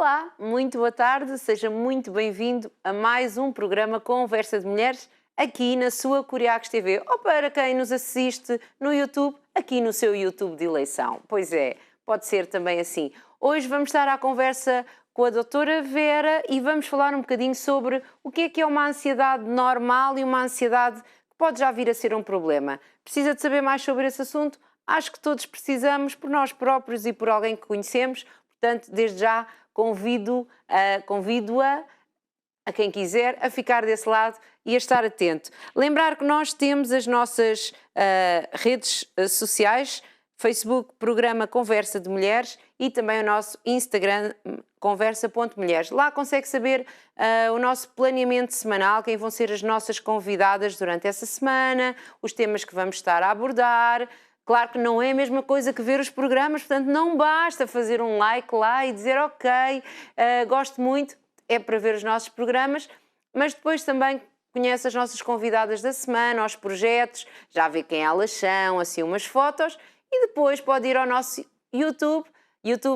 Olá, muito boa tarde, seja muito bem-vindo a mais um programa Conversa de Mulheres aqui na sua Curiacos TV ou para quem nos assiste no YouTube, aqui no seu YouTube de eleição. Pois é, pode ser também assim. Hoje vamos estar à conversa com a doutora Vera e vamos falar um bocadinho sobre o que é uma ansiedade normal e uma ansiedade que pode já vir a ser um problema. Precisa de saber mais sobre esse assunto? Acho que todos precisamos, por nós próprios e por alguém que conhecemos. Portanto, desde já convido-a, a quem quiser, a ficar desse lado e a estar atento. Lembrar que nós temos as nossas redes sociais, Facebook, Programa Conversa de Mulheres e também o nosso Instagram, conversa.mulheres. Lá consegue saber o nosso planeamento semanal, quem vão ser as nossas convidadas durante essa semana, os temas que vamos estar a abordar. Claro que não é a mesma coisa que ver os programas, portanto não basta fazer um like lá e dizer ok, gosto muito, é para ver os nossos programas, mas depois também conhece as nossas convidadas da semana, os projetos, já vê quem elas são, assim umas fotos, e depois pode ir ao nosso YouTube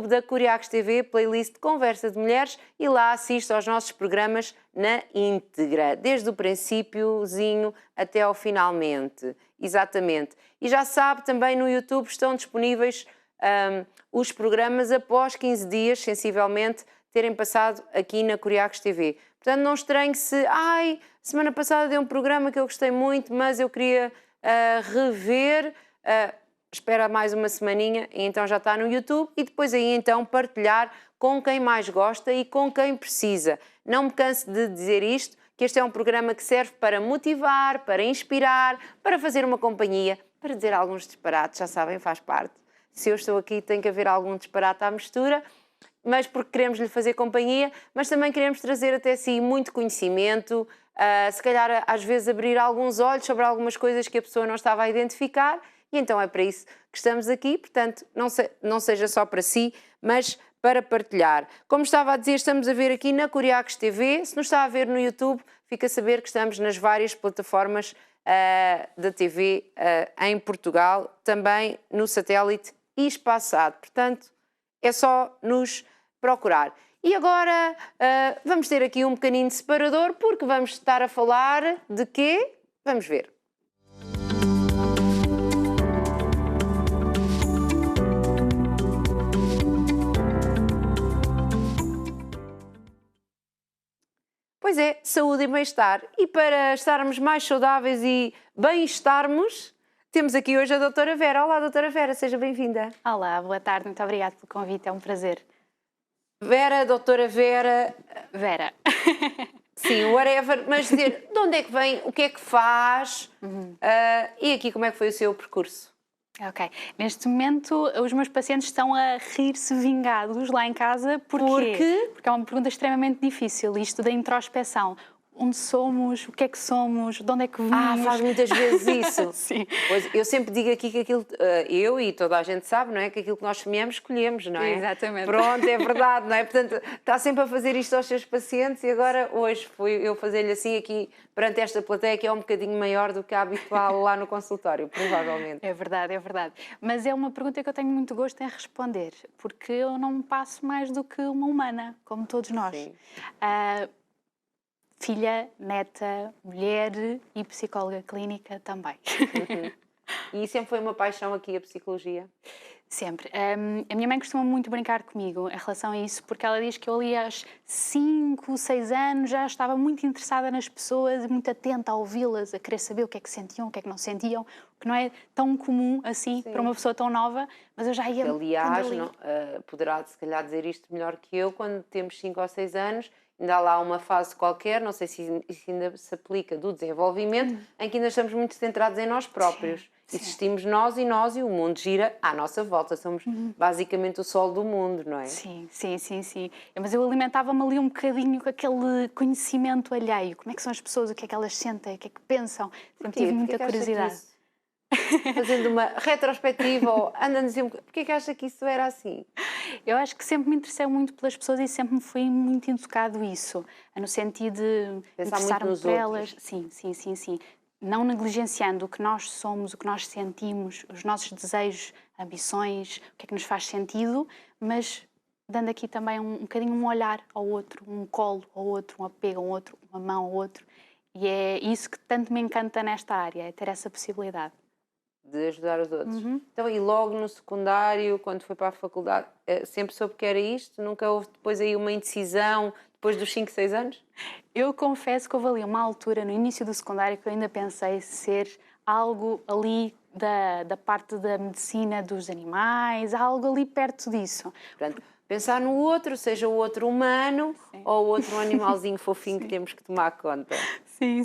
da Curiacos TV, playlist de Conversa de Mulheres, e lá assiste aos nossos programas na íntegra, desde o princípiozinho até ao finalmente. Exatamente. E já sabe, também no YouTube estão disponíveis os programas após 15 dias, sensivelmente, terem passado aqui na Curiacos TV. Portanto, não estranhe se, semana passada deu um programa que eu gostei muito, mas eu queria rever. Espera mais uma semaninha e então já está no YouTube e depois aí então partilhar com quem mais gosta e com quem precisa. Não me canse de dizer isto, que este é um programa que serve para motivar, para inspirar, para fazer uma companhia, para dizer alguns disparates, já sabem, faz parte. Se eu estou aqui tem que haver algum disparate à mistura, mas porque queremos lhe fazer companhia, mas também queremos trazer até si muito conhecimento, se calhar às vezes abrir alguns olhos sobre algumas coisas que a pessoa não estava a identificar. E então é para isso que estamos aqui, portanto, não seja só para si, mas para partilhar. Como estava a dizer, estamos a ver aqui na Curiacos TV. Se nos está a ver no YouTube, fica a saber que estamos nas várias plataformas da TV em Portugal, também no satélite e espaçado. Portanto, é só nos procurar. E agora vamos ter aqui um pequenino separador, porque vamos estar a falar de quê? Vamos ver. Pois é, saúde e bem-estar. E para estarmos mais saudáveis e bem-estarmos, temos aqui hoje a doutora Vera. Olá, doutora Vera, seja bem-vinda. Olá, boa tarde, muito obrigada pelo convite, é um prazer. Vera, doutora Vera... Vera. Sim, whatever, mas dizer, de onde é que vem, o que é que faz e aqui como é que foi o seu percurso? Ok, neste momento os meus pacientes estão a rir-se vingados lá em casa. Porquê? Porque é uma pergunta extremamente difícil, isto da introspeção. Onde somos, o que é que somos, de onde é que vimos? Faz muitas vezes isso. Sim. Pois, eu sempre digo aqui que aquilo, eu e toda a gente sabe, não é? Que aquilo que nós semeamos, escolhemos, não é? Exatamente. Pronto, é verdade, não é? Portanto, está sempre a fazer isto aos seus pacientes e agora, hoje, fui eu fazer-lhe assim aqui, perante esta plateia que é um bocadinho maior do que a habitual lá no consultório, provavelmente. É verdade, é verdade. Mas é uma pergunta que eu tenho muito gosto em responder, porque eu não passo mais do que uma humana, como todos nós. Sim. Filha, neta, mulher e psicóloga clínica também. E sempre foi uma paixão aqui a psicologia? Sempre. A minha mãe costuma muito brincar comigo em relação a isso, porque ela diz que eu ali aos 5, 6 anos já estava muito interessada nas pessoas, muito atenta a ouvi-las, a querer saber o que é que sentiam, o que é que não sentiam, o que não é tão comum assim. Sim. Para uma pessoa tão nova, mas eu já ia... Aliás, poderá se calhar dizer isto melhor que eu, quando temos 5 ou 6 anos, ainda há lá uma fase qualquer, não sei se isso ainda se aplica, do desenvolvimento, em que ainda estamos muito centrados em nós próprios. Sim. Existimos nós e o mundo gira à nossa volta. Somos basicamente o sol do mundo, não é? Sim. Mas eu alimentava-me ali um bocadinho com aquele conhecimento alheio. Como é que são as pessoas, o que é que elas sentem, o que é que pensam. Sempre tive muita curiosidade. Fazendo uma retrospectiva ou andando a dizer, porque é que acha que isso era assim? Eu acho que sempre me interessei muito pelas pessoas e sempre me foi muito educado isso, no sentido de interessar-me por elas. Sim. Não negligenciando o que nós somos, o que nós sentimos, os nossos desejos, ambições, o que é que nos faz sentido, mas dando aqui também um bocadinho um olhar ao outro, um colo ao outro, um apego ao outro, uma mão ao outro. E é isso que tanto me encanta nesta área, é ter essa possibilidade. De ajudar os outros. Então, e logo no secundário, quando foi para a faculdade, sempre soube que era isto? Nunca houve depois aí uma indecisão, depois dos 5, 6 anos? Eu confesso que houve ali uma altura, no início do secundário, que eu ainda pensei ser algo ali da parte da medicina dos animais, algo ali perto disso. Portanto, pensar no outro, seja o outro humano ou o outro animalzinho fofinho que temos que tomar conta. Sim.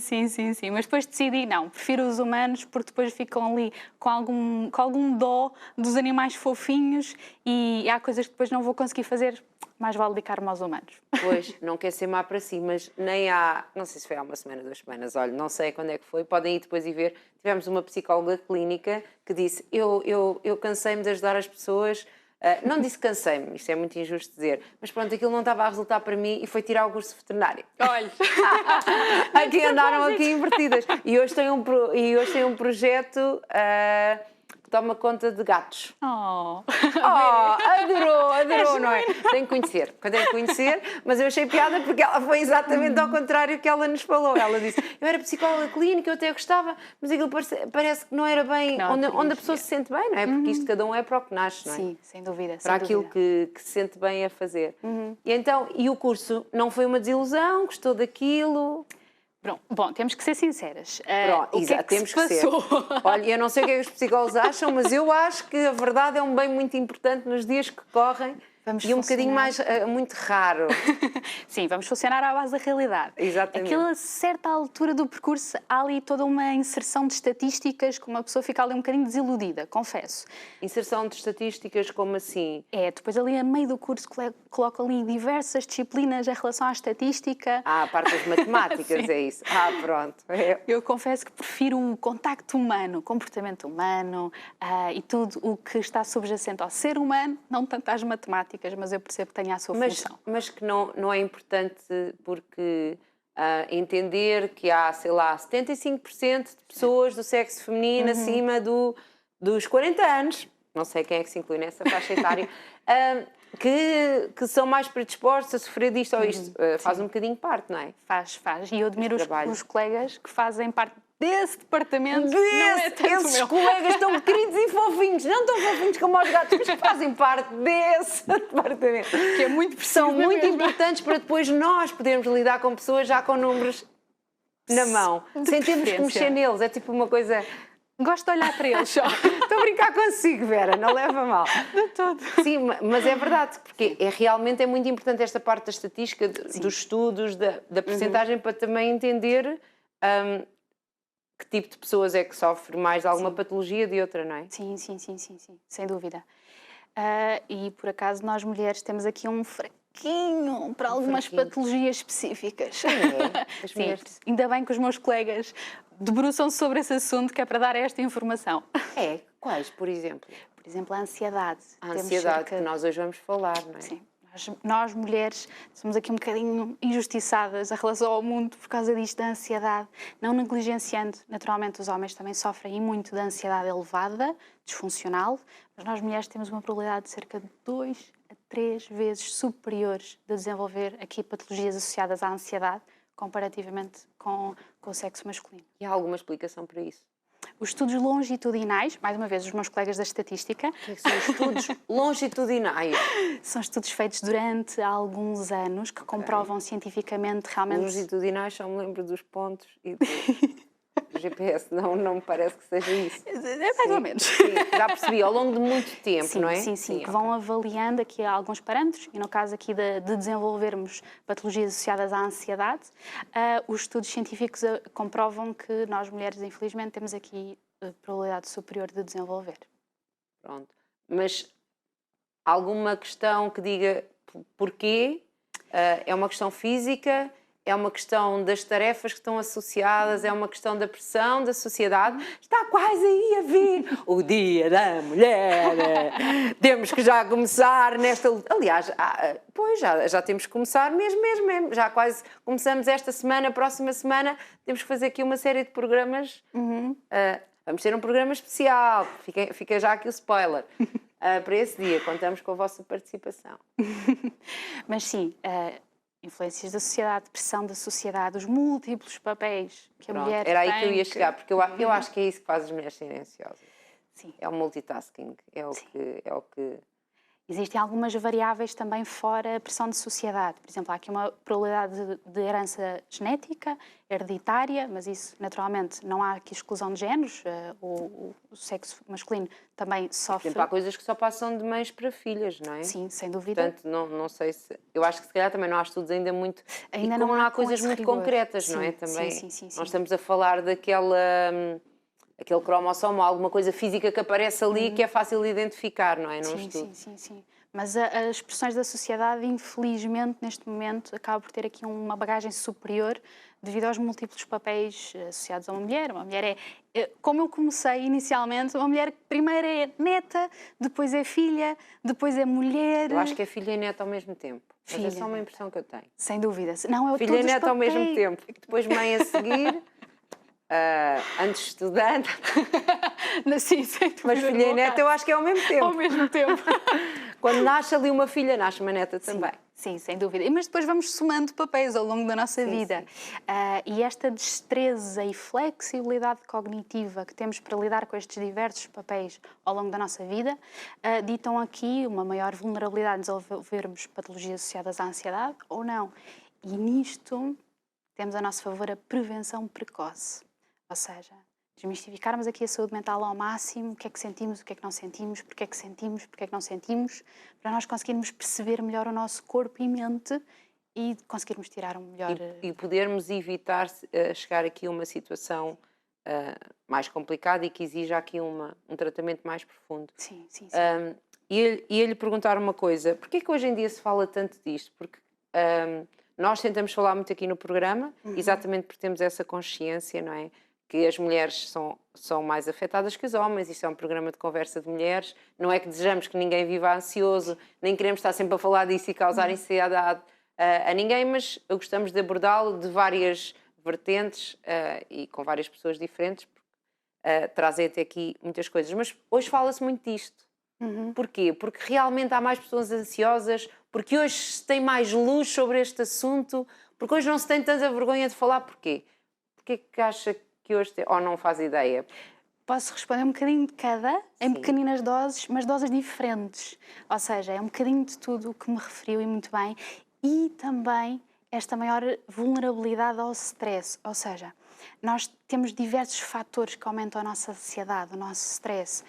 Mas depois decidi, não, prefiro os humanos porque depois ficam ali com algum dó dos animais fofinhos e há coisas que depois não vou conseguir fazer, mais vale dedicar-me aos humanos. Pois, não quer ser má para si, mas nem há, não sei se foi há uma semana, 2 semanas, olha, não sei quando é que foi, podem ir depois e ver. Tivemos uma psicóloga clínica que disse, eu cansei-me de ajudar as pessoas. Não disse cansei-me, isto é muito injusto dizer, mas pronto, aquilo não estava a resultar para mim e foi tirar o curso veterinário. Olha! Aqui andaram aqui invertidas. E hoje tem um projeto que toma conta de gatos. Adorou, não é? Tenho que conhecer, mas eu achei piada porque ela foi exatamente ao contrário que ela nos falou. Ela disse, eu era psicóloga clínica, eu até gostava, mas aquilo parece que não era bem onde a pessoa se sente bem, não é? Porque isto cada um é para o que nasce, não é? Sim, sem dúvida. Para aquilo que se sente bem a fazer. E então, e o curso não foi uma desilusão? Gostou daquilo? Bom, temos que ser sinceras. Pronto, exato, temos que ser. Olha, eu não sei o que é que os psicólogos acham, mas eu acho que a verdade é um bem muito importante nos dias que correm. E um bocadinho mais, muito raro. Sim, vamos funcionar à base da realidade. Exatamente. Aquela certa altura do percurso, há ali toda uma inserção de estatísticas que uma pessoa fica ali um bocadinho desiludida, confesso. Inserção de estatísticas, como assim? Depois ali a meio do curso coloca ali diversas disciplinas em relação à estatística. A parte das matemáticas, é isso. Pronto. Eu confesso que prefiro o contacto humano, o comportamento humano e tudo o que está subjacente ao ser humano, não tanto às matemáticas, mas eu percebo que tem a sua função. Mas que não é importante porque entender que há, sei lá, 75% de pessoas do sexo feminino acima dos 40 anos, não sei quem é que se inclui nessa faixa etária, que são mais predispostos a sofrer disto ou isto. Faz um bocadinho parte, não é? Faz. E eu admiro os colegas que fazem parte desse departamento. Esses colegas estão queridos e fofinhos, não tão fofinhos como os gatos, mas que fazem parte desse departamento. Que é muito preciso. São muito importantes para depois nós podermos lidar com pessoas já com números na mão, sem termos que mexer neles. É tipo uma coisa... Gosto de olhar para eles só. Estou a brincar consigo, Vera, não leva mal. De todo. Sim, mas é verdade, porque realmente é muito importante esta parte da estatística, dos estudos, da percentagem, para também entender que tipo de pessoas é que sofre mais de alguma patologia de outra, não é? Sim, sem dúvida. E por acaso nós mulheres temos aqui um fraquinho para algumas patologias específicas. Sim, ainda bem que os meus colegas debruçam-se sobre esse assunto, que é para dar esta informação. Quais, por exemplo? Por exemplo, a ansiedade. A ansiedade, que nós hoje vamos falar, não é? Sim. Nós, mulheres, somos aqui um bocadinho injustiçadas em relação ao mundo por causa disto da ansiedade, não negligenciando. Naturalmente, os homens também sofrem muito da ansiedade elevada, disfuncional, mas nós, mulheres, temos uma probabilidade de cerca de 2 a 3 vezes superiores de desenvolver aqui patologias associadas à ansiedade, comparativamente com o sexo masculino. E há alguma explicação para isso? Os estudos longitudinais, mais uma vez, os meus colegas da estatística... O que é que são estudos longitudinais? São estudos feitos durante alguns anos que comprovam cientificamente realmente... Longitudinais, só me lembro dos pontos e do GPS, não me parece que seja isso. É mais ou menos. Sim, já percebi, ao longo de muito tempo, não é? Sim, que vão avaliando aqui alguns parâmetros, e no caso aqui de desenvolvermos patologias associadas à ansiedade, os estudos científicos comprovam que nós mulheres, infelizmente, temos aqui probabilidade superior de desenvolver. Pronto. Mas alguma questão que diga porquê? É uma questão física? É uma questão das tarefas que estão associadas, é uma questão da pressão da sociedade. Está quase aí a vir o Dia da Mulher. Temos que já começar nesta luta. Aliás, pois já temos que começar mesmo. Já quase começamos esta semana, próxima semana. Temos que fazer aqui uma série de programas. Vamos ter um programa especial. Fica já aqui o spoiler. para esse dia. Contamos com a vossa participação. Mas sim, influências da sociedade, pressão da sociedade, os múltiplos papéis que a mulher era tem. aí que eu ia chegar, porque eu acho que é isso que faz as mulheres serem ansiosas. Sim. É o multitasking, é o que... Existem algumas variáveis também fora a pressão de sociedade. Por exemplo, há aqui uma probabilidade de herança genética, hereditária, mas isso, naturalmente, não há aqui exclusão de géneros. O sexo masculino também sofre... Por exemplo, há coisas que só passam de mães para filhas, não é? Sim, sem dúvida. Portanto, não sei se... Eu acho que se calhar também não há estudos ainda muito... Ainda e como não há coisas muito rigor. concretas, Sim, não é? Também sim. nós estamos a falar aquele cromossomo, alguma coisa física que aparece ali que é fácil de identificar, não é? Num estudo. Sim. Mas as pressões da sociedade, infelizmente, neste momento, acabam por ter aqui uma bagagem superior devido aos múltiplos papéis associados a uma mulher. Uma mulher como eu comecei inicialmente, uma mulher primeiro é neta, depois é filha, depois é mulher. Eu acho que é filha e neta ao mesmo tempo. Mas Filha, é só uma impressão que eu tenho. Sem dúvida. Não, é filha e neta ao mesmo tempo. Depois mãe a seguir, antes estudante. Sim, sem dúvida. Mas filha e neta eu acho que é ao mesmo tempo. Ao mesmo tempo. Quando nasce ali uma filha, nasce uma neta também. Sim, sem dúvida. Mas depois vamos somando papéis ao longo da nossa vida. E esta destreza e flexibilidade cognitiva que temos para lidar com estes diversos papéis ao longo da nossa vida ditam aqui uma maior vulnerabilidade de desenvolvermos patologias associadas à ansiedade ou não. E nisto temos a nosso favor a prevenção precoce. Ou seja, desmistificarmos aqui a saúde mental ao máximo, o que é que sentimos, o que é que não sentimos, porque é que sentimos, porque é que não sentimos, para nós conseguirmos perceber melhor o nosso corpo e mente e conseguirmos tirar um melhor... E podermos evitar chegar aqui a uma situação mais complicada e que exija aqui um tratamento mais profundo. Sim. E ele perguntar uma coisa, porquê que hoje em dia se fala tanto disto? Porque nós tentamos falar muito aqui no programa, exatamente porque temos essa consciência, não é? Que as mulheres são mais afetadas que os homens, isto é um programa de conversa de mulheres, não é que desejamos que ninguém viva ansioso, nem queremos estar sempre a falar disso e causar ansiedade a ninguém, mas gostamos de abordá-lo de várias vertentes e com várias pessoas diferentes, porque trazem até aqui muitas coisas. Mas hoje fala-se muito disto. Porquê? Porque realmente há mais pessoas ansiosas, porque hoje se tem mais luz sobre este assunto, porque hoje não se tem tanta vergonha de falar. Porquê? Porquê que acha que hoje ou não faz ideia? Posso responder um bocadinho de cada, em pequeninas doses, mas doses diferentes. Ou seja, é um bocadinho de tudo o que me referiu e muito bem. E também esta maior vulnerabilidade ao stress. Ou seja, nós temos diversos fatores que aumentam a nossa ansiedade, o nosso stress,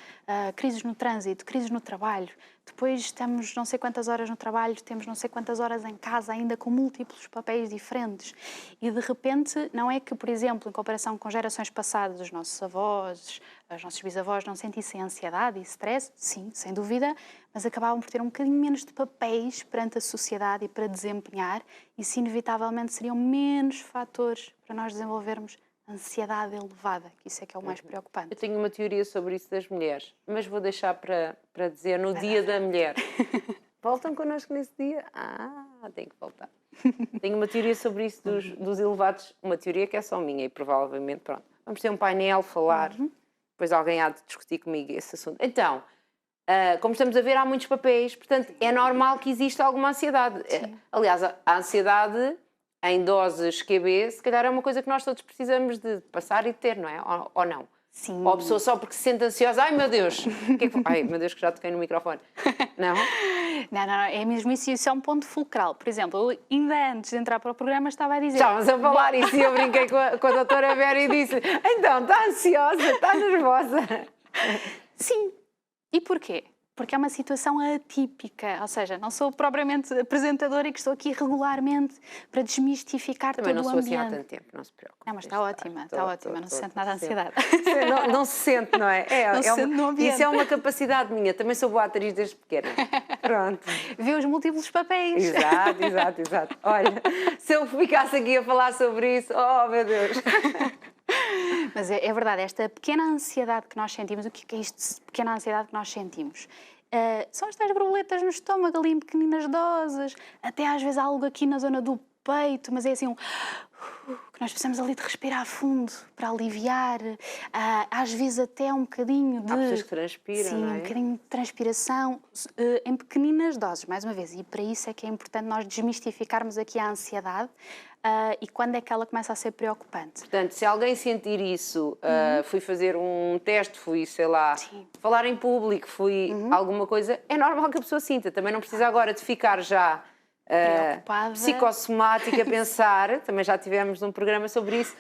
crises no trânsito, crises no trabalho. Depois estamos não sei quantas horas no trabalho, temos não sei quantas horas em casa ainda com múltiplos papéis diferentes. E de repente, não é que, por exemplo, em comparação com gerações passadas, os nossos avós, os nossos bisavós não sentissem ansiedade e stress, sim, sem dúvida, mas acabavam por ter um bocadinho menos de papéis perante a sociedade e para desempenhar, e isso inevitavelmente seriam menos fatores para nós desenvolvermos ansiedade elevada, que isso é que é o mais preocupante. Eu tenho uma teoria sobre isso das mulheres, mas vou deixar para dizer no Dia da Mulher. Voltam connosco nesse dia? Tem que voltar. Tenho uma teoria sobre isso dos elevados, uma teoria que é só minha e provavelmente, pronto, vamos ter um painel, falar, depois alguém há de discutir comigo esse assunto. Então, como estamos a ver, há muitos papéis, portanto, é normal que exista alguma ansiedade. Aliás, a ansiedade em doses QB, se calhar é uma coisa que nós todos precisamos de passar e ter, não é? Ou não? Sim. Ou a pessoa só porque se sente ansiosa, ai meu Deus, ai meu Deus que já toquei no microfone. Não? Não, é mesmo isso, isso é um ponto fulcral. Por exemplo, eu, ainda antes de entrar para o programa estava a dizer... Estávamos a falar isso e eu brinquei com a doutora Vera e disse, então, está ansiosa, está nervosa. Sim. E porquê? Porque é uma situação atípica, ou seja, não sou propriamente apresentadora e que estou aqui regularmente para desmistificar todo o ambiente. Também não sou assim há tanto tempo, não se preocupe. Não, mas está ótima, não se sente nada de ansiedade. Não se sente, não é? Não se sente no ambiente. Isso é uma capacidade minha, também sou boa atriz desde pequena. Pronto. Vê os múltiplos papéis. Exato. Olha, se eu ficasse aqui a falar sobre isso, oh meu Deus. Mas é verdade, esta pequena ansiedade que nós sentimos, o que é isto de pequena ansiedade que nós sentimos? São estas borboletas no estômago, ali em pequeninas doses, até às vezes algo aqui na zona do peito, mas é assim que nós precisamos ali de respirar fundo para aliviar, às vezes até um bocadinho de... Há pessoas que transpiram, sim, não é? um bocadinho de transpiração, em pequeninas doses, mais uma vez, e para isso é que é importante nós desmistificarmos aqui a ansiedade e quando é que ela começa a ser preocupante. Portanto, se alguém sentir isso, fui fazer um teste, fui, sei lá, Sim. falar em público, fui alguma coisa, é normal que a pessoa sinta. Também não precisa agora de ficar já Preocupada. psicossomática a pensar, também já tivemos um programa sobre isso,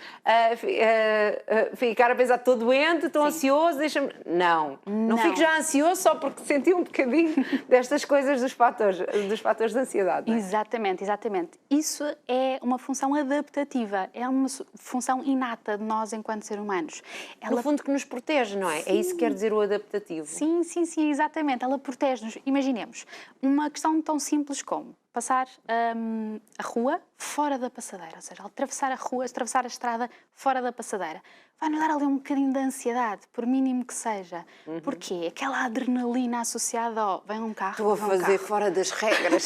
ficar a pensar, estou doente, estou ansioso, deixa-me... Não fico já ansioso só porque senti um bocadinho destas coisas dos fatores de ansiedade. Não é? Exatamente, exatamente. Isso é uma função adaptativa, é uma função inata de nós enquanto seres humanos. No fundo que nos protege, não é? Sim. É isso que quer dizer o adaptativo. Sim, sim, sim, exatamente. Ela protege-nos. Imaginemos, uma questão tão simples como passar a rua fora da passadeira, ou seja, atravessar a rua, atravessar a estrada fora da passadeira. Vai-nos dar ali um bocadinho de ansiedade, por mínimo que seja. Porquê? Aquela adrenalina associada ao vem um carro, Estou a vem um fazer carro. fora das regras.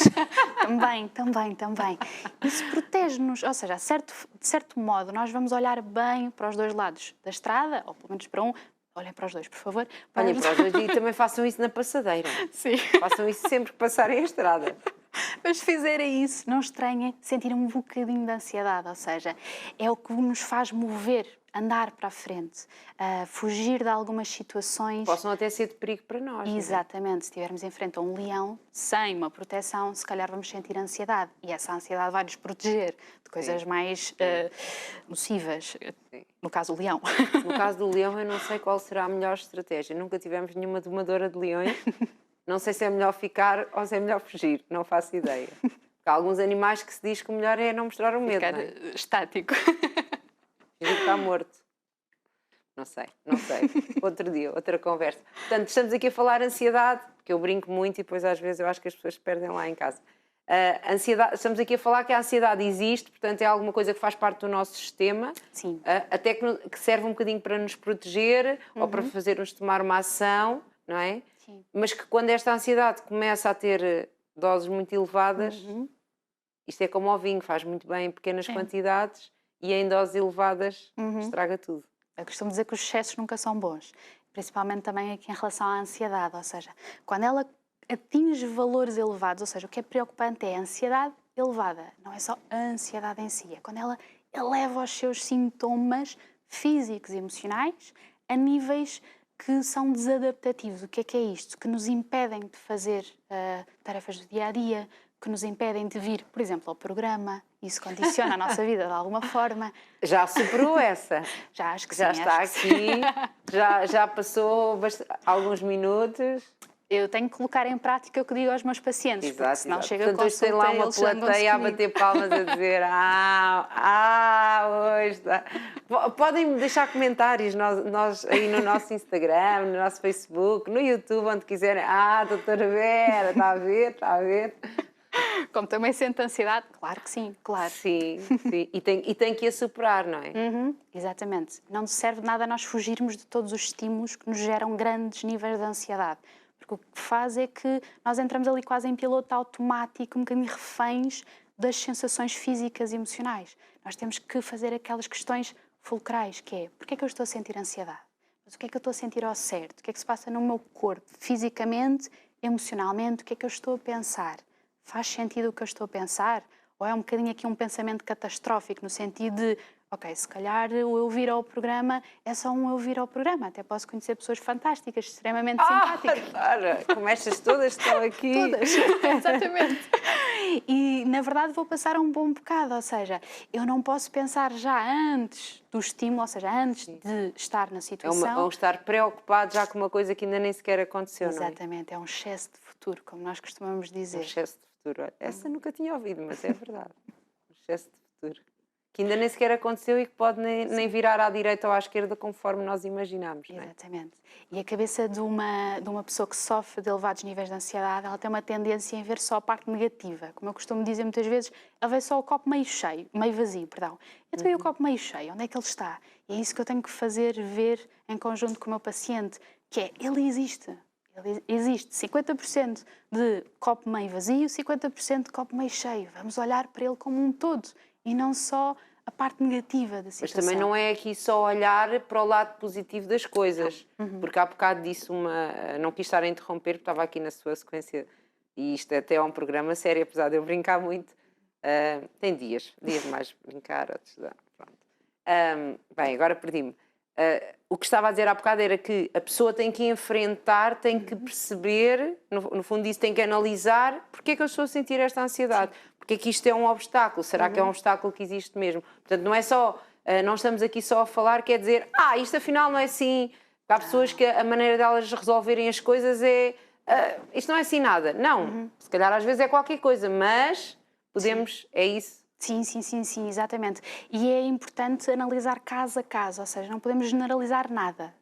Também. Isso protege-nos, ou seja, de certo modo, nós vamos olhar bem para os dois lados da estrada, ou pelo menos para um. Olhem para os dois, por favor. Olhem para os dois e também façam isso na passadeira. Sim. Façam isso sempre que passarem a estrada. Mas se fizerem isso, não estranhem sentir um bocadinho de ansiedade, ou seja, é o que nos faz mover, andar para a frente, fugir de algumas situações. Possam até ser de perigo para nós. Exatamente, se estivermos em frente a um leão, sem uma proteção, se calhar vamos sentir ansiedade. E essa ansiedade vai nos proteger de coisas mais nocivas. Sim. No caso, o leão. No caso do leão, eu não sei qual será a melhor estratégia. Nunca tivemos nenhuma domadora de leões. Não sei se é melhor ficar ou se é melhor fugir. Não faço ideia. Porque há alguns animais que se diz que o melhor é não mostrar o medo. Ficar não é? estático. Fingir que está morto. Não sei. Outro dia, outra conversa. Portanto, estamos aqui a falar ansiedade, porque eu brinco muito e depois às vezes eu acho que as pessoas se perdem lá em casa. Ansiedade, estamos aqui a falar que a ansiedade existe, portanto é alguma coisa que faz parte do nosso sistema, Sim. Até que serve um bocadinho para nos proteger ou para fazer-nos tomar uma ação, não é? Sim. Mas que quando esta ansiedade começa a ter doses muito elevadas, isto é como ao vinho, faz muito bem em pequenas quantidades e em doses elevadas estraga tudo. Eu costumo dizer que os excessos nunca são bons, principalmente também aqui em relação à ansiedade, ou seja, quando ela atinge valores elevados, ou seja, o que é preocupante é a ansiedade elevada, não é só a ansiedade em si, é quando ela eleva os seus sintomas físicos e emocionais a níveis que são desadaptativos. O que é isto? Que nos impedem de fazer tarefas do dia-a-dia, que nos impedem de vir, por exemplo, ao programa. Isso condiciona a nossa vida de alguma forma. Já superou essa? Já acho que Já sim. está aqui, já passou alguns minutos. Eu tenho que colocar em prática o que digo aos meus pacientes, porque senão chega a Portanto, hoje tem consulta lá e uma eles zangam-se plateia a comigo. bater palmas a dizer hoje está. Podem deixar comentários nós aí no nosso Instagram, no nosso Facebook, no YouTube, onde quiserem. Doutora Vera, está a ver. Como também sente ansiedade, claro que sim, claro. Sim. E tem que a superar, não é? Exatamente. Não serve de nada nós fugirmos de todos os estímulos que nos geram grandes níveis de ansiedade. Porque o que faz é que nós entramos ali quase em piloto automático, um bocadinho reféns das sensações físicas e emocionais. Nós temos que fazer aquelas questões fulcrais, que é, porquê é que eu estou a sentir ansiedade? Mas o que é que eu estou a sentir ao certo? O que é que se passa no meu corpo, fisicamente, emocionalmente? O que é que eu estou a pensar? Faz sentido o que eu estou a pensar? Ou é um bocadinho aqui um pensamento catastrófico, no sentido de, ok, se calhar o eu vir ao programa é só um eu vir ao programa. Até posso conhecer pessoas fantásticas, extremamente simpáticas. Claro, como estas todas estão aqui. Todas, exatamente. E, na verdade, vou passar um bom bocado, ou seja, eu não posso pensar já antes do estímulo, ou seja, antes de estar na situação. É estar preocupado já com uma coisa que ainda nem sequer aconteceu, Exatamente, é um excesso de futuro, como nós costumamos dizer. Um excesso de futuro. Essa nunca tinha ouvido, mas é verdade. Um excesso de futuro. Que ainda nem sequer aconteceu e que pode nem virar à direita ou à esquerda conforme nós imaginamos. Não é? Exatamente. E a cabeça de uma pessoa que sofre de elevados níveis de ansiedade, ela tem uma tendência em ver só a parte negativa. Como eu costumo dizer muitas vezes, ela vê só o copo meio cheio, meio vazio, perdão. Então e o copo meio cheio? Onde é que ele está? E é isso que eu tenho que fazer ver em conjunto com o meu paciente, que é, ele existe. Ele existe 50% de copo meio vazio, 50% de copo meio cheio. Vamos olhar para ele como um todo e não só a parte negativa da Mas situação. também não é aqui só olhar para o lado positivo das coisas, porque há bocado disse não quis estar a interromper, porque estava aqui na sua sequência, e isto até é um programa sério, apesar de eu brincar muito. Tem dias mais brincar, outros não. Pronto. Bem, agora perdi-me. O que estava a dizer há bocado era que a pessoa tem que enfrentar, tem que perceber, no fundo isso tem que analisar porque é que eu estou a sentir esta ansiedade, porque é que isto é um obstáculo, será que é um obstáculo que existe mesmo? Portanto, não é só, não estamos aqui só a falar, quer dizer, isto afinal não é assim, há pessoas que a maneira delas resolverem as coisas é, isto não é assim nada. Não, se calhar às vezes é qualquer coisa, mas podemos, é isso. Sim, exatamente. E é importante analisar caso a caso, ou seja, não podemos generalizar nada,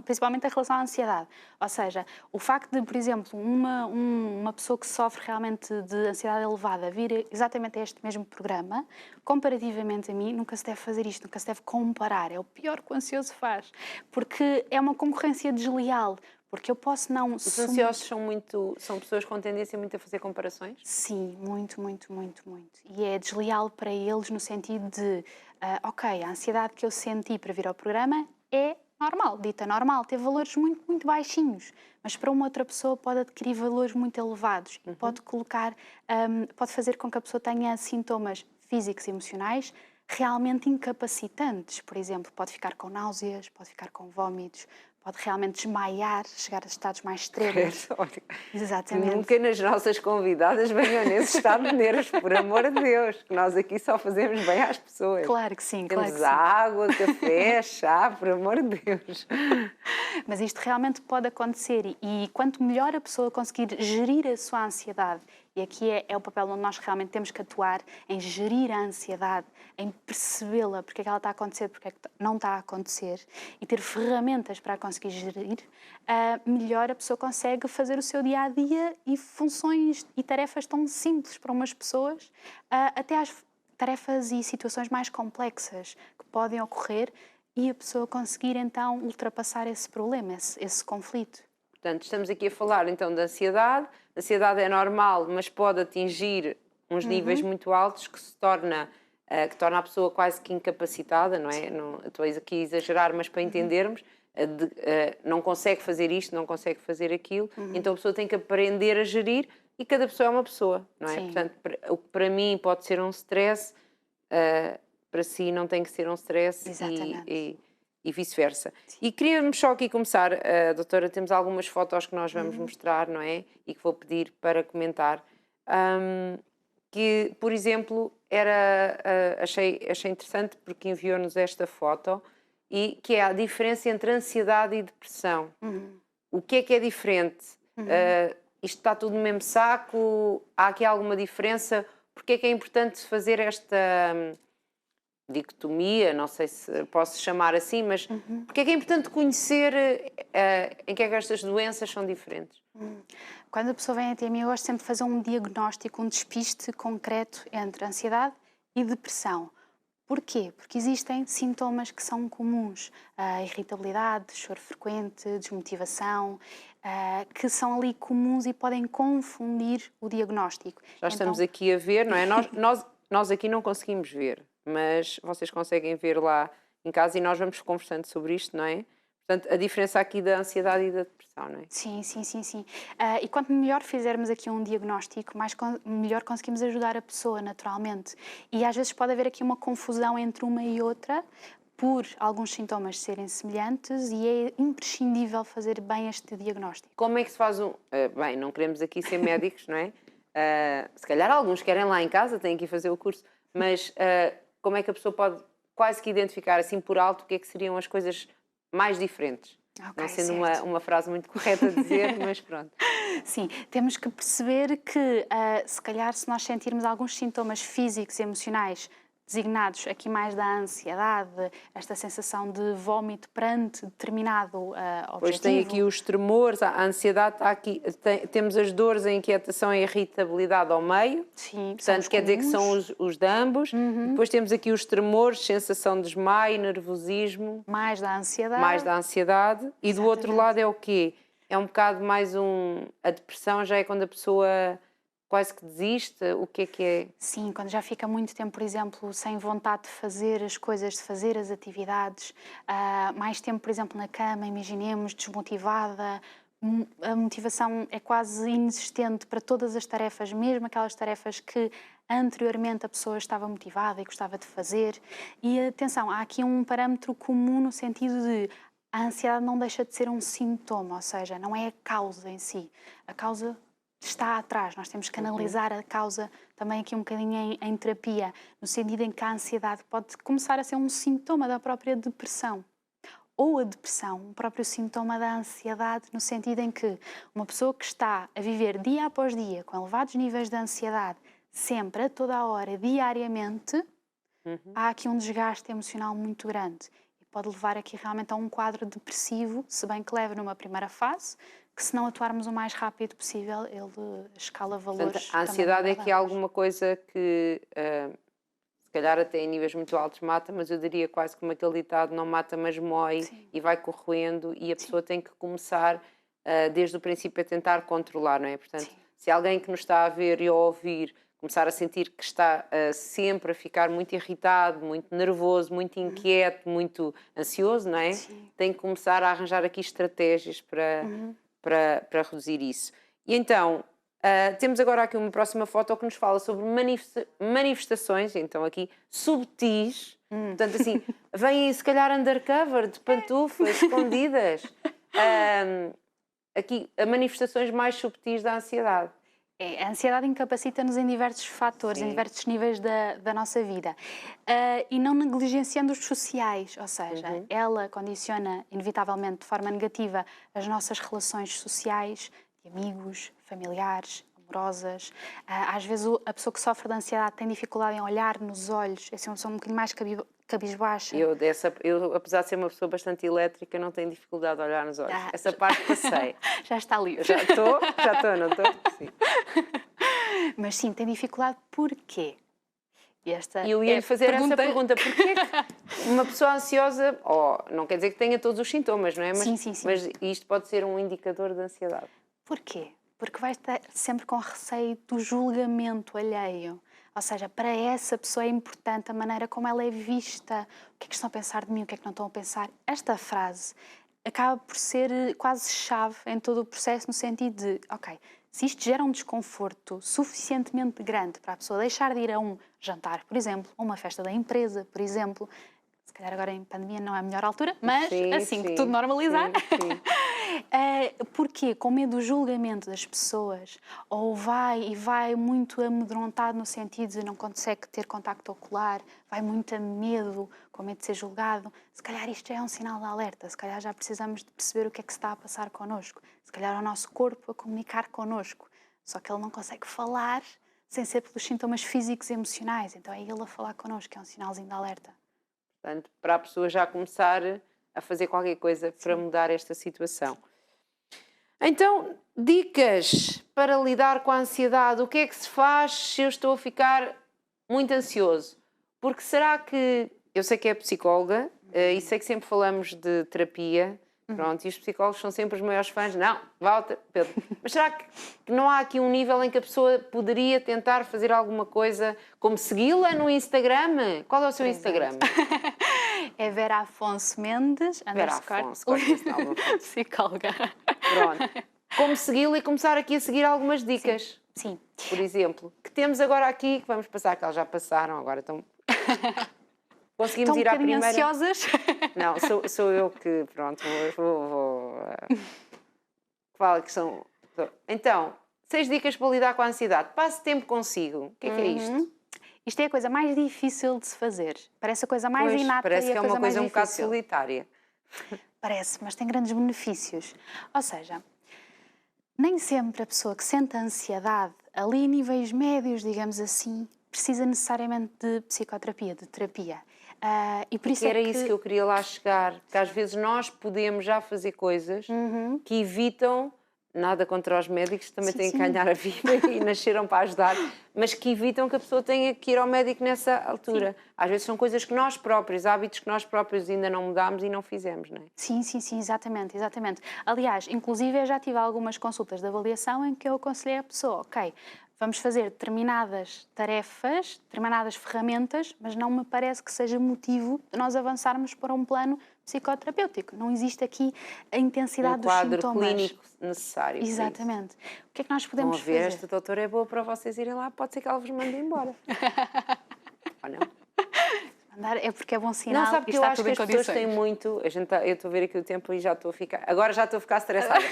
principalmente em relação à ansiedade. Ou seja, o facto de, por exemplo, uma pessoa que sofre realmente de ansiedade elevada vir exatamente a este mesmo programa, comparativamente a mim, nunca se deve fazer isto, nunca se deve comparar. É o pior que o ansioso faz, porque é uma concorrência desleal. Porque eu posso não... Os ansiosos são pessoas com tendência muito a fazer comparações? Sim, muito. E é desleal para eles no sentido de, ok, a ansiedade que eu senti para vir ao programa é normal, dita normal, teve valores muito baixinhos, mas para uma outra pessoa pode adquirir valores muito elevados e pode pode fazer com que a pessoa tenha sintomas físicos e emocionais realmente incapacitantes. Por exemplo, pode ficar com náuseas, pode ficar com vómitos, pode realmente desmaiar, chegar a estados mais extremos. Exatamente. Nunca nas nossas convidadas venham nesse estado de nervos, por amor de Deus, que nós aqui só fazemos bem às pessoas. Claro que sim, claro que Temos sim. água, café, chá, por amor de Deus. Mas isto realmente pode acontecer e quanto melhor a pessoa conseguir gerir a sua ansiedade, e aqui é o papel onde nós realmente temos que atuar, em gerir a ansiedade, em percebê-la, porque é que ela está a acontecer, porque é que não está a acontecer, e ter ferramentas para a conseguir gerir, melhor a pessoa consegue fazer o seu dia-a-dia e funções e tarefas tão simples para umas pessoas, até às tarefas e situações mais complexas que podem ocorrer e a pessoa conseguir então ultrapassar esse problema, esse conflito. Portanto, estamos aqui a falar então da ansiedade. A ansiedade é normal, mas pode atingir uns níveis muito altos que torna a pessoa quase que incapacitada, não é? Não, estou aqui a exagerar, mas para entendermos, não consegue fazer isto, não consegue fazer aquilo, então a pessoa tem que aprender a gerir e cada pessoa é uma pessoa, não é? Sim. Portanto, o que para mim pode ser um stress, para si não tem que ser um stress e vice-versa. E queríamos só aqui começar, doutora, temos algumas fotos que nós vamos mostrar, não é? E que vou pedir para comentar. Que, por exemplo, achei interessante porque enviou-nos esta foto, e que é a diferença entre ansiedade e depressão. O que é diferente? Isto está tudo no mesmo saco? Há aqui alguma diferença? Porque é que é importante fazer esta dicotomia, não sei se posso chamar assim, mas porque é que é importante conhecer em que é que estas doenças são diferentes? Quando a pessoa vem até mim, eu gosto sempre de fazer um diagnóstico, um despiste concreto entre ansiedade e depressão. Porquê? Porque existem sintomas que são comuns, irritabilidade, choro frequente, desmotivação, que são ali comuns e podem confundir o diagnóstico. Já estamos aqui a ver, não é? Nós aqui não conseguimos ver, mas vocês conseguem ver lá em casa e nós vamos conversando sobre isto, não é? Portanto, a diferença aqui da ansiedade e da depressão, não é? Sim. E quanto melhor fizermos aqui um diagnóstico, melhor conseguimos ajudar a pessoa, naturalmente. E às vezes pode haver aqui uma confusão entre uma e outra, por alguns sintomas serem semelhantes, e é imprescindível fazer bem este diagnóstico. Como é que se faz bem, não queremos aqui ser médicos, não é? Se calhar alguns querem lá em casa, têm que ir fazer o curso, mas como é que a pessoa pode quase que identificar assim por alto o que é que seriam as coisas mais diferentes? Okay, não sendo certo. uma frase muito correta de dizer, mas pronto. Sim, temos que perceber que, se calhar, se nós sentirmos alguns sintomas físicos e emocionais designados aqui mais da ansiedade, esta sensação de vómito perante determinado objetivo. Pois tem aqui os tremores, a ansiedade está aqui, temos as dores, a inquietação e a irritabilidade ao meio. Sim, portanto quer dizer que são os de ambos. Depois temos aqui os tremores, sensação de desmaio, nervosismo. Mais da ansiedade. E do outro lado é o quê? É um bocado mais a depressão já é quando a pessoa quase que desiste? O que é? Sim, quando já fica muito tempo, por exemplo, sem vontade de fazer as coisas, de fazer as atividades, mais tempo, por exemplo, na cama, imaginemos, desmotivada, a motivação é quase inexistente para todas as tarefas, mesmo aquelas tarefas que anteriormente a pessoa estava motivada e gostava de fazer. E atenção, há aqui um parâmetro comum no sentido de a ansiedade não deixa de ser um sintoma, ou seja, não é a causa em si. A causa está atrás, nós temos que analisar a causa também aqui um bocadinho em terapia, no sentido em que a ansiedade pode começar a ser um sintoma da própria depressão. Ou a depressão, um próprio sintoma da ansiedade, no sentido em que uma pessoa que está a viver dia após dia com elevados níveis de ansiedade, sempre, a toda a hora, diariamente, há aqui um desgaste emocional muito grande. E pode levar aqui realmente a um quadro depressivo, se bem que leva numa primeira fase, que se não atuarmos o mais rápido possível, ele escala valores. Portanto, a ansiedade é que é alguma coisa que, se calhar até em níveis muito altos mata, mas eu diria quase como aquele ditado, não mata mas mói. Sim. E vai corroendo e a pessoa tem que começar desde o princípio a tentar controlar, não é? Portanto, sim, se alguém que nos está a ver e a ouvir começar a sentir que está sempre a ficar muito irritado, muito nervoso, muito inquieto, muito ansioso, não é? Sim. Tem que começar a arranjar aqui estratégias para reduzir isso. E então, temos agora aqui uma próxima foto que nos fala sobre manifestações, então aqui, subtis, portanto assim, vêm se calhar undercover, de pantufas, escondidas, aqui, manifestações mais subtis da ansiedade. A ansiedade incapacita-nos em diversos fatores, sim, em diversos níveis da nossa vida. E não negligenciando os sociais, ou seja, ela condiciona inevitavelmente de forma negativa as nossas relações sociais, de amigos, familiares, amorosas. Às vezes a pessoa que sofre de ansiedade tem dificuldade em olhar nos olhos, é uma pessoa um bocadinho mais cabisbaixa. Eu, apesar de ser uma pessoa bastante elétrica, não tenho dificuldade de olhar nos olhos. Essa parte passei. Já está livre. Já estou, não estou? Sim. Mas sim, tem dificuldade porquê? E eu ia-lhe fazer essa pergunta. Porquê que uma pessoa ansiosa, não quer dizer que tenha todos os sintomas, não é? Mas, sim. Mas isto pode ser um indicador de ansiedade. Porquê? Porque vai estar sempre com receio do julgamento alheio. Ou seja, para essa pessoa é importante a maneira como ela é vista. O que é que estão a pensar de mim? O que é que não estão a pensar? Esta frase acaba por ser quase chave em todo o processo, no sentido de, ok, se isto gera um desconforto suficientemente grande para a pessoa deixar de ir a um jantar, por exemplo, a uma festa da empresa, por exemplo, se calhar agora em pandemia não é a melhor altura, mas assim que tudo normalizar. Sim. Porque com medo do julgamento das pessoas, ou vai muito amedrontado no sentido de não consegue ter contacto ocular, vai muito a medo, com medo de ser julgado, se calhar isto já é um sinal de alerta, se calhar já precisamos de perceber o que é que se está a passar connosco, se calhar é o nosso corpo a comunicar connosco, só que ele não consegue falar sem ser pelos sintomas físicos e emocionais, então é ele a falar connosco, é um sinalzinho de alerta. Portanto, para a pessoa já começar a fazer qualquer coisa para mudar esta situação. Então, dicas para lidar com a ansiedade. O que é que se faz se eu estou a ficar muito ansioso? Porque será que... Eu sei que é psicóloga e sei que sempre falamos de terapia, pronto, e os psicólogos são sempre os maiores fãs. Não, Walter, Pedro. Mas será que não há aqui um nível em que a pessoa poderia tentar fazer alguma coisa, como segui-la no Instagram? Qual é o seu Instagram? É Vera Afonso Mendes, Vera Afonso, psicóloga. Pronto. Como segui-la e começar aqui a seguir algumas dicas. Sim. Por exemplo, que temos agora aqui, que vamos passar, que elas já passaram, agora estão... Conseguimos ir à primeira... ansiosas? Não, sou eu que, pronto, fala que são... Então, 6 dicas para lidar com a ansiedade. Passe tempo consigo. O que é isto? Isto é a coisa mais difícil de se fazer. Parece a coisa mais inata parece e que a é uma coisa mais coisa um bocado difícil. solitária. Parece, mas tem grandes benefícios. Ou seja, nem sempre a pessoa que sente a ansiedade, ali em níveis médios, digamos assim, precisa necessariamente de psicoterapia, de terapia. E por isso era isso que eu queria lá chegar, porque às vezes nós podemos já fazer coisas que evitam, nada contra os médicos, também têm que ganhar a vida e nasceram para ajudar, mas que evitam que a pessoa tenha que ir ao médico nessa altura. Sim. Às vezes são coisas que nós próprios, hábitos que nós próprios ainda não mudámos e não fizemos, não é? Sim, exatamente. Aliás, inclusive eu já tive algumas consultas de avaliação em que eu aconselhei a pessoa, ok, vamos fazer determinadas tarefas, determinadas ferramentas, mas não me parece que seja motivo de nós avançarmos para um plano psicoterapêutico. Não existe aqui a intensidade dos sintomas. Um quadro clínico necessário. Exatamente. O que é que nós podemos Vão ver, fazer? esta doutora é boa para vocês irem lá, pode ser que ela vos mande embora. Ou não? É porque é bom sinal. Não, sabe que eu está acho tudo que em as pessoas condições. têm muito... eu estou a ver aqui o tempo e já estou a ficar... Agora já estou a ficar estressada.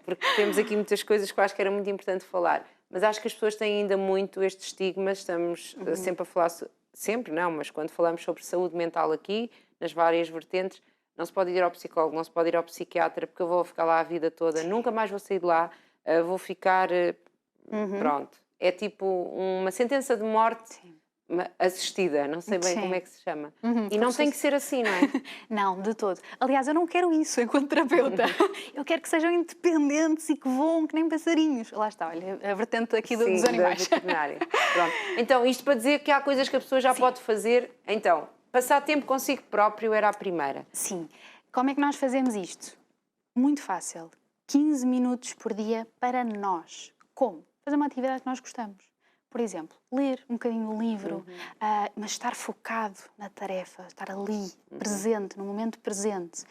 Porque temos aqui muitas coisas que eu acho que era muito importante falar. Mas acho que as pessoas têm ainda muito este estigma. Estamos sempre a falar... Sempre não, mas quando falamos sobre saúde mental aqui, nas várias vertentes, não se pode ir ao psicólogo, não se pode ir ao psiquiatra, porque eu vou ficar lá a vida toda. Nunca mais vou sair de lá. Vou ficar... Pronto. É tipo uma sentença de morte... Sim. assistida, não sei bem Sim. como é que se chama. E não tem que ser assim, não é? Não, de todo. Aliás, eu não quero isso enquanto terapeuta. Eu quero que sejam independentes e que voam que nem passarinhos. Lá está, olha, a vertente aqui Sim, dos da animais. veterinária. Pronto. Então, isto para dizer que há coisas que a pessoa já pode fazer. Então, passar tempo consigo próprio era a primeira. Sim. Como é que nós fazemos isto? Muito fácil. 15 minutos por dia para nós. Como? Fazer uma atividade que nós gostamos. Por exemplo, ler um bocadinho do livro, mas estar focado na tarefa, estar ali, presente, no momento presente.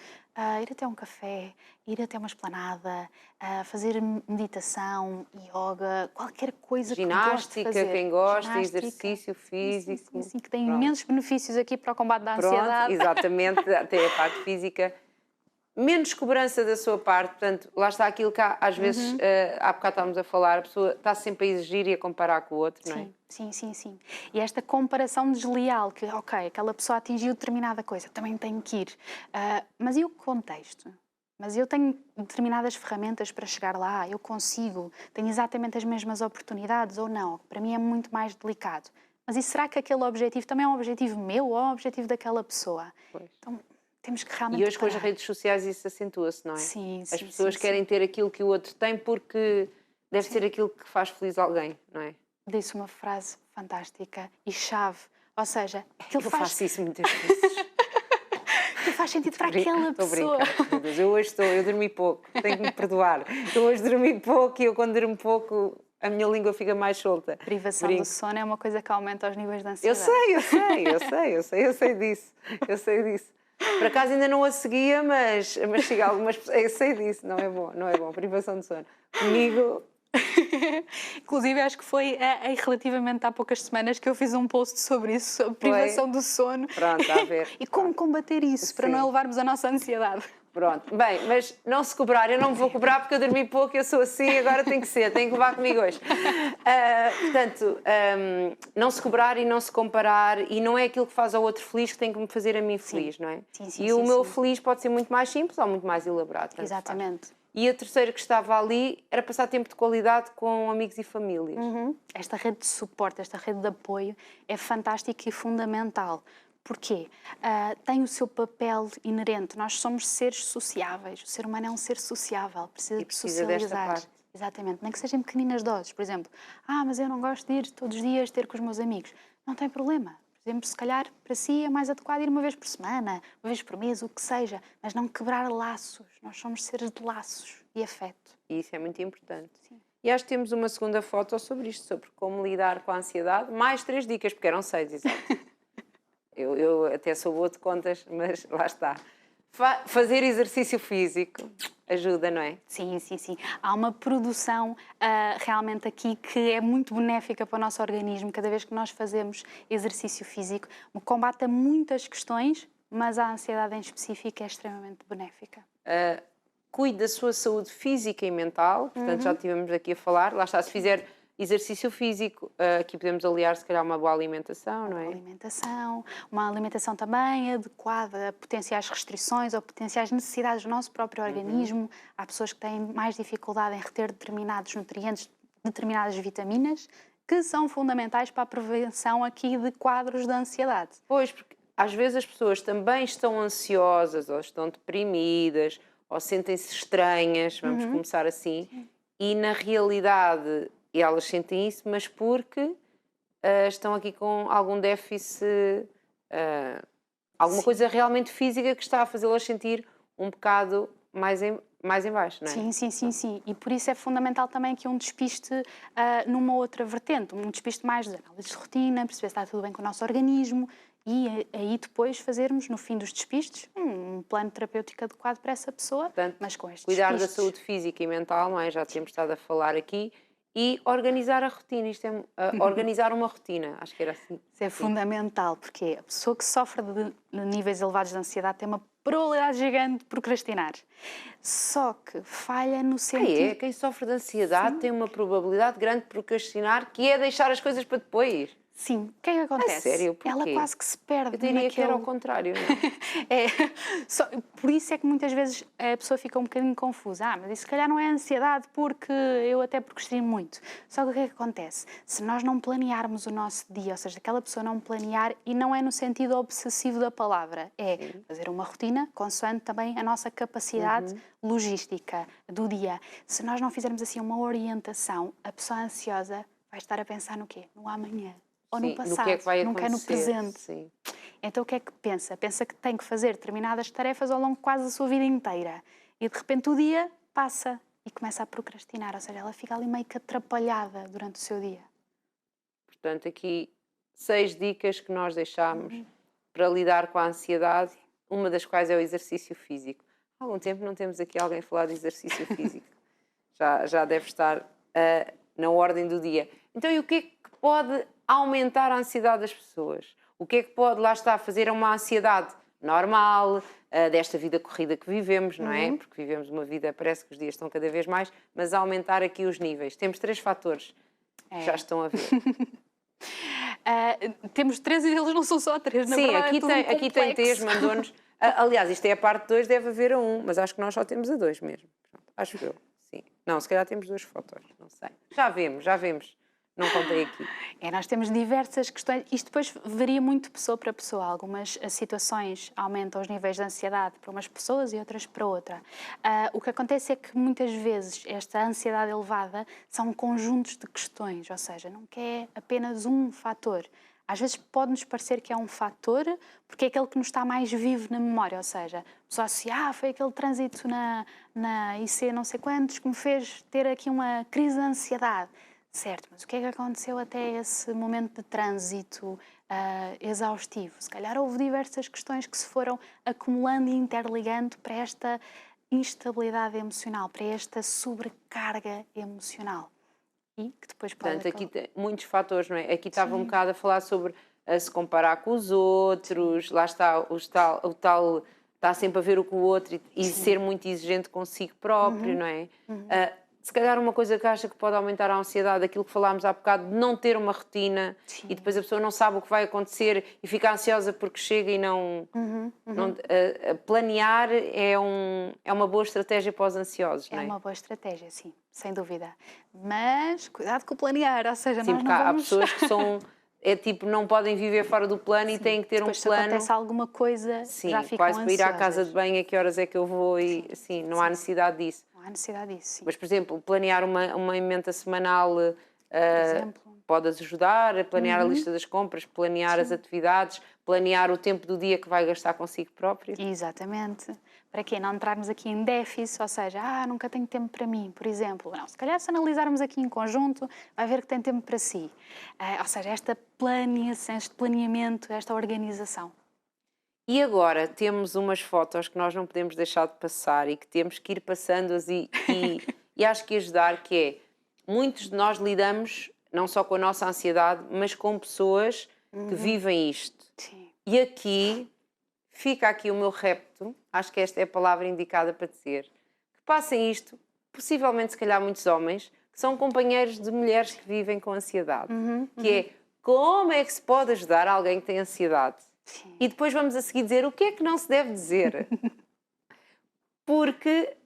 Ir até um café, ir até uma esplanada, fazer meditação, yoga, qualquer coisa que goste de fazer. Quem gosta, Ginástica. exercício físico. Sim, que tem imensos benefícios aqui para o combate da ansiedade. Exatamente, até a parte física. Menos cobrança da sua parte, portanto, lá está aquilo que às vezes, há bocado estávamos a falar, a pessoa está sempre a exigir e a comparar com o outro, não é? Sim. E esta comparação desleal, que, ok, aquela pessoa atingiu determinada coisa, também tenho que ir. Mas e o contexto? Mas eu tenho determinadas ferramentas para chegar lá, eu consigo, tenho exatamente as mesmas oportunidades ou não? Para mim é muito mais delicado. Mas e será que aquele objetivo também é um objetivo meu ou é um objetivo daquela pessoa? Pois. Então, temos que realmente E hoje com as parar. redes sociais isso acentua-se, não é? Sim, As pessoas querem ter aquilo que o outro tem porque deve ser aquilo que faz feliz alguém, não é? Disse uma frase fantástica e chave. Ou seja, aquilo Eu faz, faço isso muitas vezes. aquilo faz sentido para aquela Estou a pessoa. brincar, meu Deus. Eu dormi pouco, tenho que me perdoar. Eu hoje dormi pouco e eu quando durmo pouco a minha língua fica mais solta. Privação do sono é uma coisa que aumenta os níveis de Eu ansiedade. sei disso. Por acaso ainda não a seguia, mas sigo algumas pessoas. Eu sei disso, não é bom. Privação de sono. Comigo. Inclusive, acho que foi relativamente há poucas semanas que eu fiz um post sobre isso, sobre privação do sono. Pronto, está a ver. E como combater isso para não levarmos a nossa ansiedade. Pronto, bem, mas não se cobrar, eu não me vou cobrar porque eu dormi pouco, eu sou assim, agora tem que levar comigo hoje. Portanto, não se cobrar e não se comparar, e não é aquilo que faz ao outro feliz que tem que me fazer a mim feliz, não é? Sim, o meu feliz pode ser muito mais simples ou muito mais elaborado. Exatamente. E a terceira que estava ali era passar tempo de qualidade com amigos e famílias. Esta rede de suporte, esta rede de apoio é fantástica e fundamental. Porquê? Tem o seu papel inerente. Nós somos seres sociáveis. O ser humano é um ser sociável, precisa de socializar. Exatamente. Nem que sejam pequeninas doses. Por exemplo, mas eu não gosto de ir todos os dias ter com os meus amigos. Não tem problema. Por exemplo, se calhar para si é mais adequado ir uma vez por semana, uma vez por mês, o que seja. Mas não quebrar laços. Nós somos seres de laços e afeto. E isso é muito importante. Sim. E acho que temos uma segunda foto sobre isto, sobre como lidar com a ansiedade. Mais 3 dicas, porque eram 6, exato. Eu até sou boa de contas, mas lá está. Fazer exercício físico ajuda, não é? Sim. Há uma produção realmente aqui que é muito benéfica para o nosso organismo. Cada vez que nós fazemos exercício físico, combate a muitas questões, mas a ansiedade em específico é extremamente benéfica. Cuide da sua saúde física e mental, portanto já estivemos aqui a falar. Lá está, se fizer exercício físico, aqui podemos aliar se calhar uma boa alimentação, não é? Uma alimentação também adequada a potenciais restrições ou potenciais necessidades do nosso próprio organismo. Há pessoas que têm mais dificuldade em reter determinados nutrientes, determinadas vitaminas, que são fundamentais para a prevenção aqui de quadros de ansiedade. Pois, porque às vezes as pessoas também estão ansiosas ou estão deprimidas ou sentem-se estranhas, vamos começar assim, e na realidade elas sentem isso, mas porque estão aqui com algum déficit, alguma coisa realmente física que está a fazê-las sentir um bocado mais mais em baixo, não é? Sim, sim, sim, sim. E por isso é fundamental também que um despiste numa outra vertente, um despiste mais de análise de rotina, perceber se está tudo bem com o nosso organismo e aí depois fazermos, no fim dos despistes, um plano terapêutico adequado para essa pessoa, Portanto, mas com estes cuidar da despistes. saúde física e mental, não é? Já temos estado a falar aqui. E organizar a rotina, isto é organizar uma rotina, acho que era assim. Isso é fundamental, porque a pessoa que sofre de níveis elevados de ansiedade tem uma probabilidade gigante de procrastinar. Só que falha no sentido... Quem sofre de ansiedade tem uma probabilidade grande de procrastinar, que é deixar as coisas para depois. Sim, o que é que acontece? sério? Porquê? Ela quase que se perde Eu diria que era ao naquele... contrário, não é? É, por isso é que muitas vezes a pessoa fica um bocadinho confusa. Mas isso se calhar não é ansiedade porque eu até procrastino muito. Só que o que é que acontece? Se nós não planearmos o nosso dia, ou seja, aquela pessoa não planear, e não é no sentido obsessivo da palavra, é fazer uma rotina consoante também a nossa capacidade logística do dia. Se nós não fizermos assim uma orientação, a pessoa ansiosa vai estar a pensar no quê? No amanhã. Ou Sim, no passado, no que é que vai nunca é no acontecer, presente. sim. Então o que é que pensa? Pensa que tem que fazer determinadas tarefas ao longo de quase a sua vida inteira. E de repente o dia passa e começa a procrastinar, ou seja, ela fica ali meio que atrapalhada durante o seu dia. Portanto, aqui 6 dicas que nós deixámos para lidar com a ansiedade, uma das quais é o exercício físico. Há algum tempo não temos aqui alguém a falar de exercício físico. Já deve estar na ordem do dia. Então, e o que é que pode aumentar a ansiedade das pessoas? O que é que pode, lá está, fazer uma ansiedade normal, desta vida corrida que vivemos, não é? Porque vivemos uma vida, parece que os dias estão cada vez mais, mas aumentar aqui os níveis. Temos 3 fatores que já estão a ver. Temos 3 e eles não são só 3, na Sim, verdade aqui tem 3, mandou-nos. Aliás, isto é a parte 2, deve haver a 1, mas acho que nós só temos a 2 mesmo. Pronto, acho eu, sim. Não, se calhar temos 2 fotos, não sei. Já vemos. Não contei aqui. Nós temos diversas questões, isto depois varia muito de pessoa para pessoa. Algumas situações aumentam os níveis de ansiedade para umas pessoas e outras para outra. O que acontece é que muitas vezes esta ansiedade elevada são conjuntos de questões, ou seja, não é apenas um fator. Às vezes pode-nos parecer que é um fator porque é aquele que nos está mais vivo na memória, ou seja, a pessoa associa, foi aquele trânsito na IC não sei quantos que me fez ter aqui uma crise de ansiedade. Certo, mas o que é que aconteceu até esse momento de trânsito exaustivo? Se calhar houve diversas questões que se foram acumulando e interligando para esta instabilidade emocional, para esta sobrecarga emocional. E que depois pode... Portanto, aqui tem muitos fatores, não é? Aqui estava um bocado a falar sobre se comparar com os outros, lá está o tal está sempre a ver o que o outro e ser muito exigente consigo próprio, não é? Se calhar uma coisa que acha que pode aumentar a ansiedade, aquilo que falámos há bocado, de não ter uma rotina e depois a pessoa não sabe o que vai acontecer e fica ansiosa porque chega e não... planear é uma boa estratégia para os ansiosos, não é? É uma boa estratégia, sim, sem dúvida. Mas cuidado com o planear, ou seja, Sim, nós porque não há vamos... pessoas que são... É tipo, não podem viver fora do plano e têm que ter um Depois, plano... se acontece alguma coisa, Sim, já ficam quase para ir à casa ansiosas. de banho, a que horas é que eu vou e assim, não há necessidade disso. Não há necessidade disso, sim. Mas, por exemplo, planear uma emenda semanal exemplo. pode ajudar, a planear a lista das compras, planear as atividades, planear o tempo do dia que vai gastar consigo próprio. Exatamente. Para quê? Não entrarmos aqui em déficit, ou seja, nunca tenho tempo para mim, por exemplo. Não, se calhar se analisarmos aqui em conjunto, vai ver que tem tempo para si. Ou seja, esta planeação, este planeamento, esta organização. E agora temos umas fotos que nós não podemos deixar de passar e que temos que ir passando-as e acho que ajudar, que é, muitos de nós lidamos não só com a nossa ansiedade, mas com pessoas que vivem isto. Sim. E aqui, fica aqui o meu repto, acho que esta é a palavra indicada para dizer, que passem isto, possivelmente se calhar muitos homens, que são companheiros de mulheres que vivem com ansiedade, que é, como é que se pode ajudar alguém que tem ansiedade? Sim. E depois vamos a seguir dizer o que é que não se deve dizer. Porque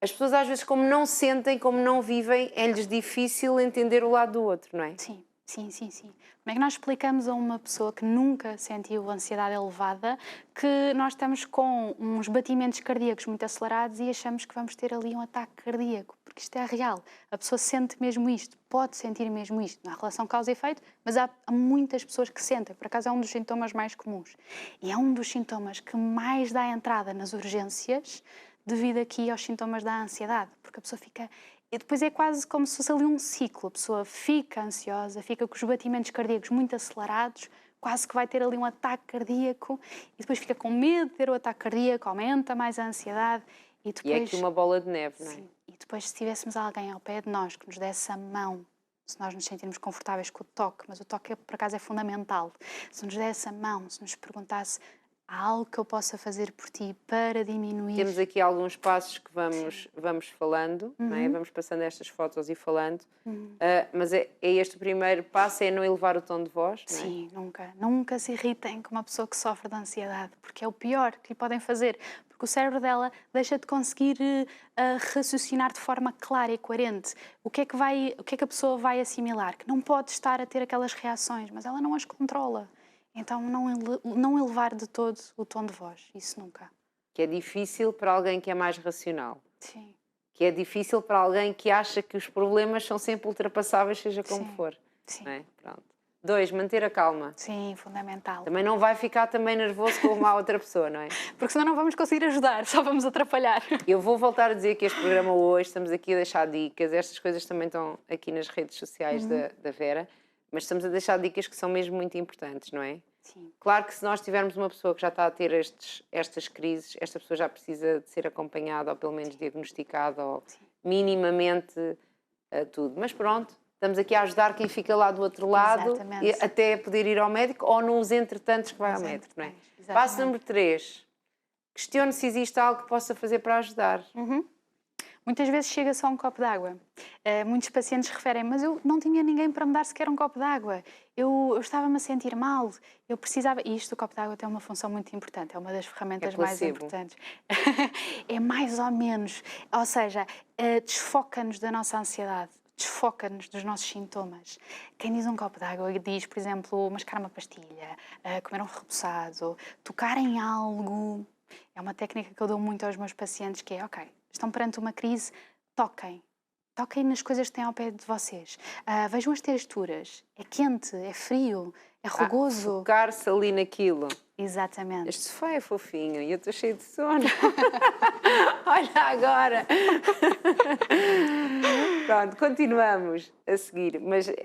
as pessoas às vezes, como não sentem, como não vivem, é-lhes difícil entender o lado do outro, não é? Sim. Sim, sim, sim. Como é que nós explicamos a uma pessoa que nunca sentiu ansiedade elevada que nós estamos com uns batimentos cardíacos muito acelerados e achamos que vamos ter ali um ataque cardíaco? Porque isto é real. A pessoa sente mesmo isto, pode sentir mesmo isto. Não há relação causa e efeito, mas há muitas pessoas que sentem. Por acaso é um dos sintomas mais comuns. E é um dos sintomas que mais dá entrada nas urgências devido aqui aos sintomas da ansiedade. Porque a pessoa fica... E depois é quase como se fosse ali um ciclo. A pessoa fica ansiosa, fica com os batimentos cardíacos muito acelerados, quase que vai ter ali um ataque cardíaco e depois fica com medo de ter o ataque cardíaco, aumenta mais a ansiedade. E E é aqui uma bola de neve, não é? Sim. E depois, se tivéssemos alguém ao pé de nós que nos desse a mão, se nós nos sentirmos confortáveis com o toque, mas o toque, por acaso, é fundamental. Se nos desse a mão, se nos perguntasse: há algo que eu possa fazer por ti para diminuir... Temos aqui alguns passos que vamos falando, não é? Vamos passando estas fotos e falando, mas é este o primeiro passo, é não elevar o tom de voz, não é? Sim, nunca se irritem com uma pessoa que sofre de ansiedade, porque é o pior que lhe podem fazer, porque o cérebro dela deixa de conseguir raciocinar de forma clara e coerente. O que é que a pessoa vai assimilar? Que não pode estar a ter aquelas reações, mas ela não as controla. Então, não elevar de todo o tom de voz, isso nunca. Que é difícil para alguém que é mais racional. Sim. Que é difícil para alguém que acha que os problemas são sempre ultrapassáveis, seja como for. Sim. Não é? Pronto. 2, manter a calma. Sim, fundamental. Também não vai ficar também nervoso como a outra pessoa, não é? Porque senão não vamos conseguir ajudar, só vamos atrapalhar. Eu vou voltar a dizer que este programa hoje, estamos aqui a deixar dicas, estas coisas também estão aqui nas redes sociais da Vera, mas estamos a deixar dicas que são mesmo muito importantes, não é? Sim. Claro que se nós tivermos uma pessoa que já está a ter estas crises, esta pessoa já precisa de ser acompanhada ou pelo menos diagnosticada ou minimamente tudo. Mas pronto, estamos aqui a ajudar quem fica lá do outro lado e até poder ir ao médico ou nos entretantos que vai ao médico, não é? Passo número 3. Questione se existe algo que possa fazer para ajudar. Muitas vezes chega só um copo de água. Muitos pacientes referem, mas eu não tinha ninguém para me dar sequer um copo de água. Eu estava-me a sentir mal, eu precisava... E isto, o copo de água tem uma função muito importante, é uma das ferramentas mais importantes. É mais ou menos, ou seja, desfoca-nos da nossa ansiedade, desfoca-nos dos nossos sintomas. Quem diz um copo de água diz, por exemplo, mascar uma pastilha, comer um repousado, tocar em algo. É uma técnica que eu dou muito aos meus pacientes, que é, ok, estão perante uma crise, toquem. Toquem nas coisas que têm ao pé de vocês. Vejam as texturas. É quente, é frio, é rugoso. Focar-se ali naquilo. Exatamente. Este sofá é fofinho e eu estou cheio de sono. Olha agora. Pronto, continuamos a seguir.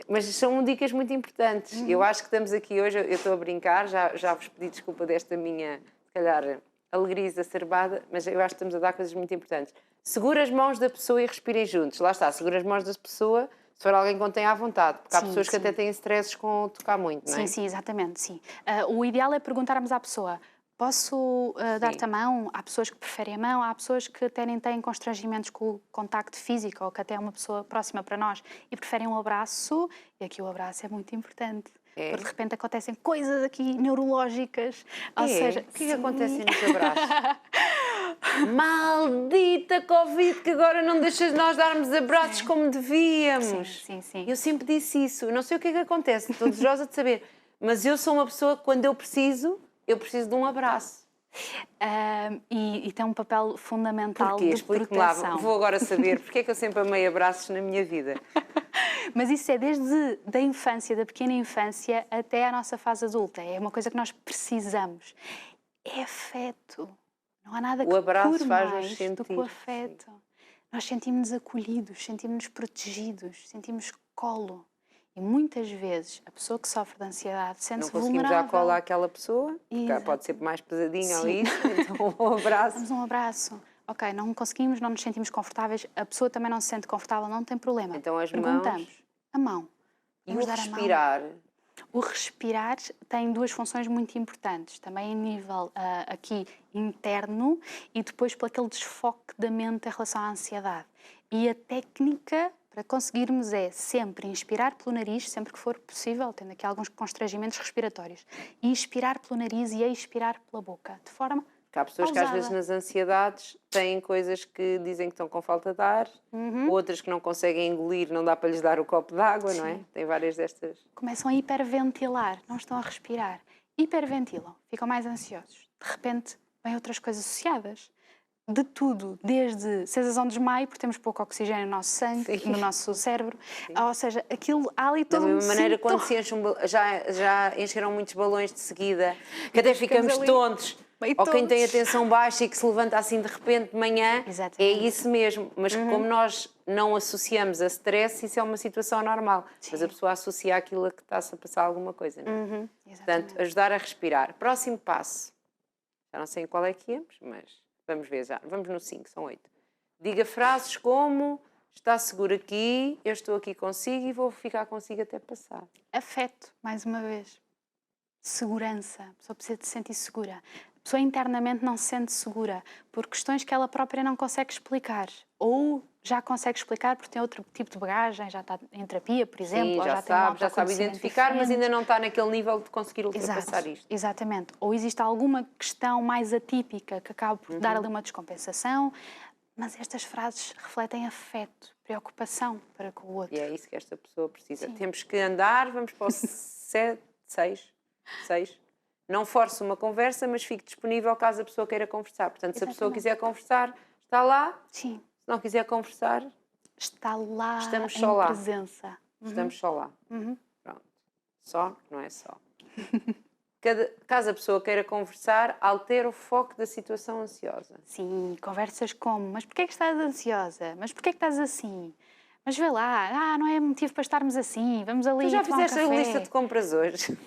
Mas são dicas muito importantes. Eu acho que estamos aqui hoje, eu estou a brincar, já vos pedi desculpa desta minha, se calhar, alegria exacerbada, mas eu acho que estamos a dar coisas muito importantes. Segura as mãos da pessoa e respirem juntos. Lá está, segura as mãos da pessoa, se for alguém que não tem à vontade, porque há pessoas que até têm stresses com tocar muito, não é? Sim, exatamente, sim. O ideal é perguntarmos à pessoa, posso dar-te a mão? Há pessoas que preferem a mão, há pessoas que até nem têm constrangimentos com o contacto físico ou que até é uma pessoa próxima para nós e preferem um abraço, e aqui o abraço é muito importante. Porque de repente acontecem coisas aqui neurológicas, ou seja... O que é que acontece nos abraços? Maldita Covid, que agora não deixas nós darmos abraços como devíamos. Sim. Eu sempre disse isso. Eu não sei o que é que acontece, estou desejosa de saber. Mas eu sou uma pessoa que, quando eu preciso de um abraço. E tem um papel fundamental de proteção. Vou agora saber porque é que eu sempre amei abraços na minha vida. Mas isso é desde a infância, da pequena infância, até a nossa fase adulta. É uma coisa que nós precisamos. É afeto. Não há nada que cure mais do que o afeto. Nós sentimos-nos acolhidos, sentimos-nos protegidos, sentimos colo. E muitas vezes a pessoa que sofre de ansiedade sente-se vulnerável. Não conseguimos dar colo àquela pessoa, porque pode ser mais pesadinha ou isso, então um abraço. Damos um abraço. Ok, não conseguimos, não nos sentimos confortáveis, a pessoa também não se sente confortável, não tem problema. Então as Perguntamos. Mãos. A mão. E o respirar? O respirar tem duas funções muito importantes, também a nível aqui interno e depois por aquele desfoque da mente em relação à ansiedade. E a técnica para conseguirmos é sempre inspirar pelo nariz, sempre que for possível, tendo aqui alguns constrangimentos respiratórios, e inspirar pelo nariz e expirar pela boca, de forma Porque há pessoas que às vezes nas ansiedades têm coisas que dizem que estão com falta de ar, outras que não conseguem engolir, não dá para lhes dar o copo de água, não é? Tem várias destas. Começam a hiperventilar, não estão a respirar. Hiperventilam, ficam mais ansiosos. De repente, vêm outras coisas associadas. De tudo, desde sensação de desmaio, porque temos pouco oxigênio no nosso sangue, no nosso cérebro, ou seja, aquilo há ali todo Da mesma maneira, sintoma. quando se enche já encheram muitos balões de seguida, que até ficamos tontos. Ou quem tem a tensão baixa e que se levanta assim de repente de manhã, é isso mesmo. Mas como nós não associamos a stress, isso é uma situação normal. Mas a pessoa associa aquilo a que está-se a passar alguma coisa, não é? Portanto, ajudar a respirar. Próximo passo. Já não sei em qual é que íamos, mas vamos ver já. Vamos no 5, são 8. Diga frases como: está seguro aqui, eu estou aqui consigo e vou ficar consigo até passar. Afeto, mais uma vez. Segurança. A pessoa precisa de se sentir segura. A pessoa internamente não se sente segura por questões que ela própria não consegue explicar. Ou já consegue explicar porque tem outro tipo de bagagem, já está em terapia, por exemplo. Sim, ou já tem um sabe identificar, diferente. mas ainda não está naquele nível de conseguir ultrapassar isto. Exatamente. Ou existe alguma questão mais atípica que acaba por dar ali uma descompensação, mas estas frases refletem afeto, preocupação para com o outro. E é isso que esta pessoa precisa. Sim. Temos que andar, vamos para o 7, 6. Não force uma conversa, mas fique disponível caso a pessoa queira conversar. Portanto, se a pessoa quiser conversar, está lá. Sim. Se não quiser conversar, está lá. Estamos só lá. Presença. Estamos só lá. Pronto. Só, não é só. Caso a pessoa queira conversar, altera o foco da situação ansiosa. Sim, conversas como: mas porquê é que estás ansiosa? Mas porquê é que estás assim? Mas vê lá, não é motivo para estarmos assim, vamos ali. Tu já fizeste a lista de compras hoje?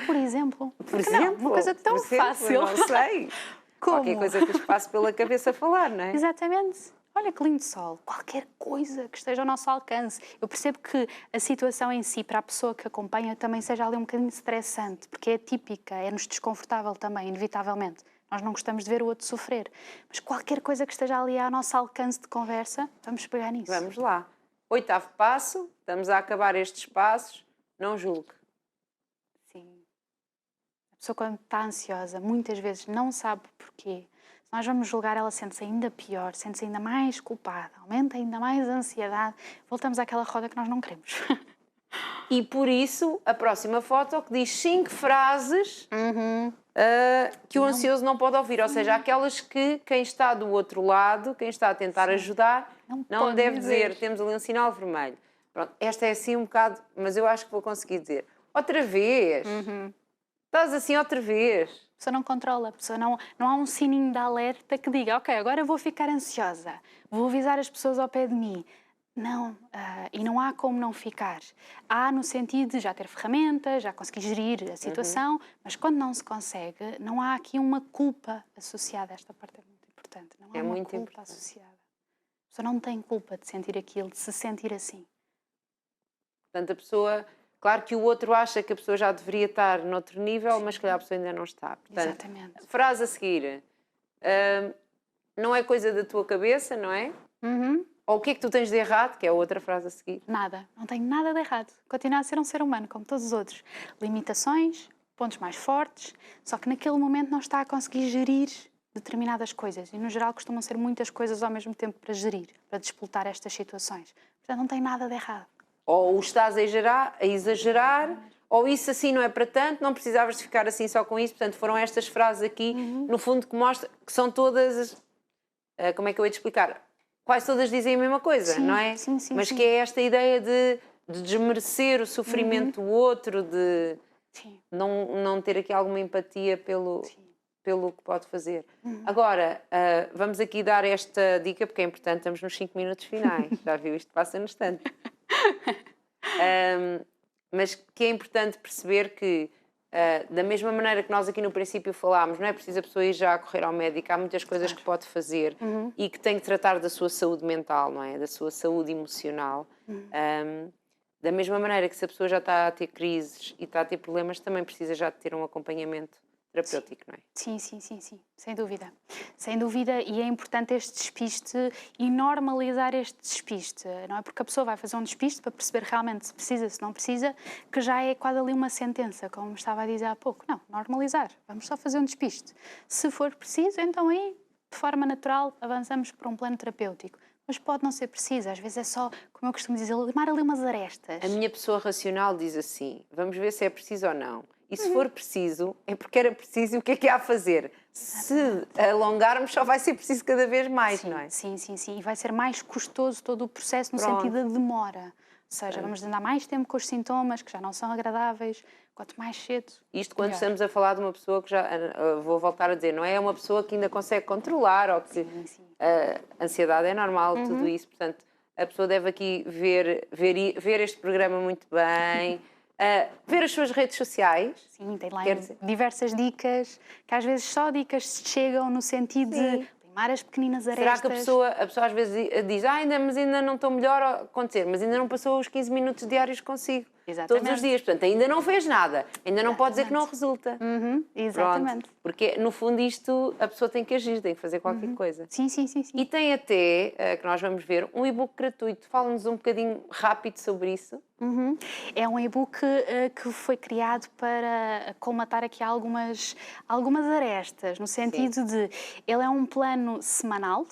Por exemplo. Por exemplo, uma coisa tão fácil. Não sei. Como? Qualquer coisa que lhes passe pela cabeça a falar, não é? Exatamente. Olha que lindo sol. Qualquer coisa que esteja ao nosso alcance. Eu percebo que a situação em si, para a pessoa que acompanha, também seja ali um bocadinho estressante, porque é típica, é-nos desconfortável também, inevitavelmente. Nós não gostamos de ver o outro sofrer. Mas qualquer coisa que esteja ali ao nosso alcance de conversa, vamos pegar nisso. Vamos lá. 8º passo, estamos a acabar estes passos, não julgue. Sim. A pessoa, quando está ansiosa, muitas vezes não sabe porquê. Se nós vamos julgar, ela sente-se ainda pior, sente-se ainda mais culpada, aumenta ainda mais a ansiedade. Voltamos àquela roda que nós não queremos. E por isso, a próxima foto que diz 5 frases que o ansioso não pode ouvir. Ou seja, aquelas que quem está do outro lado, quem está a tentar ajudar, não deve dizer. Temos ali um sinal vermelho. Pronto, esta é assim um bocado, mas eu acho que vou conseguir dizer. Outra vez. Estás assim outra vez. A pessoa não controla, a pessoa não há um sininho de alerta que diga: ok, agora eu vou ficar ansiosa, vou avisar as pessoas ao pé de mim. Não, e não há como não ficar. Há no sentido de já ter ferramentas, já conseguir gerir a situação, mas quando não se consegue, não há aqui uma culpa associada. Esta parte é muito importante. Não há uma culpa associada. A pessoa não tem culpa de sentir aquilo, de se sentir assim. Portanto, a pessoa... Claro que o outro acha que a pessoa já deveria estar noutro nível, mas que a pessoa ainda não está. Portanto, exatamente. Frase a seguir. Não é coisa da tua cabeça, não é? Ou o que é que tu tens de errado, que é a outra frase a seguir. Nada. Não tenho nada de errado. Continuo a ser um ser humano, como todos os outros. Limitações, pontos mais fortes, só que naquele momento não está a conseguir gerir determinadas coisas. E, no geral, costumam ser muitas coisas ao mesmo tempo para gerir, para disputar estas situações. Portanto, não tem nada de errado. Ou estás a exagerar, ou isso assim não é para tanto, não precisavas de ficar assim só com isso. Portanto, foram estas frases aqui, no fundo, que mostram que são todas... como é que eu ia te explicar? Quase todas dizem a mesma coisa, não é? Sim, mas que é esta ideia de desmerecer o sofrimento do outro, de não ter aqui alguma empatia pelo que pode fazer. Agora, vamos aqui dar esta dica, porque é importante, estamos nos 5 minutos finais. Já viu, isto passa no instante. Mas que é importante perceber que, da mesma maneira que nós aqui no princípio falámos, não é preciso a pessoa ir já a correr ao médico, há muitas coisas que pode fazer e que tem que tratar da sua saúde mental, não é? Da sua saúde emocional. Da mesma maneira que se a pessoa já está a ter crises e está a ter problemas, também precisa já de ter um acompanhamento terapêutico, não é? Sim, sem dúvida. Sem dúvida, e é importante este despiste e normalizar este despiste. Não é porque a pessoa vai fazer um despiste para perceber realmente se precisa, se não precisa, que já é quase ali uma sentença, como estava a dizer há pouco. Não, normalizar. Vamos só fazer um despiste. Se for preciso, então aí, de forma natural, avançamos para um plano terapêutico. Mas pode não ser preciso, às vezes é só, como eu costumo dizer, limar ali umas arestas. A minha pessoa racional diz assim, vamos ver se é preciso ou não. E se for preciso, é porque era preciso e o que há a fazer? Se alongarmos, só vai ser preciso cada vez mais, não é? Sim. E vai ser mais custoso todo o processo no Pronto. sentido da demora. Ou seja, vamos andar mais tempo com os sintomas, que já não são agradáveis, quanto mais cedo. Isto quando melhor. estamos a falar de uma pessoa que já, vou voltar a dizer, não é uma pessoa que ainda consegue controlar, ou que Sim. a ansiedade é normal, tudo isso, portanto, a pessoa deve aqui ver este programa muito bem, ver as suas redes sociais. Sim, tem lá Quer dizer- diversas dicas, que às vezes só dicas chegam no sentido Sim. de limar as pequeninas arestas. Será que a pessoa às vezes diz, mas ainda não estou melhor a acontecer, mas ainda não passou os 15 minutos diários consigo, Exatamente. todos os dias, portanto, ainda não fez nada, ainda não pode dizer que não resulta. Exatamente. Pronto, porque no fundo isto, a pessoa tem que agir, tem que fazer qualquer coisa. Sim. E tem até, que nós vamos ver, um e-book gratuito. Fala-nos um bocadinho rápido sobre isso. É um e-book que foi criado para colmatar aqui algumas arestas, no sentido de ele é um plano semanal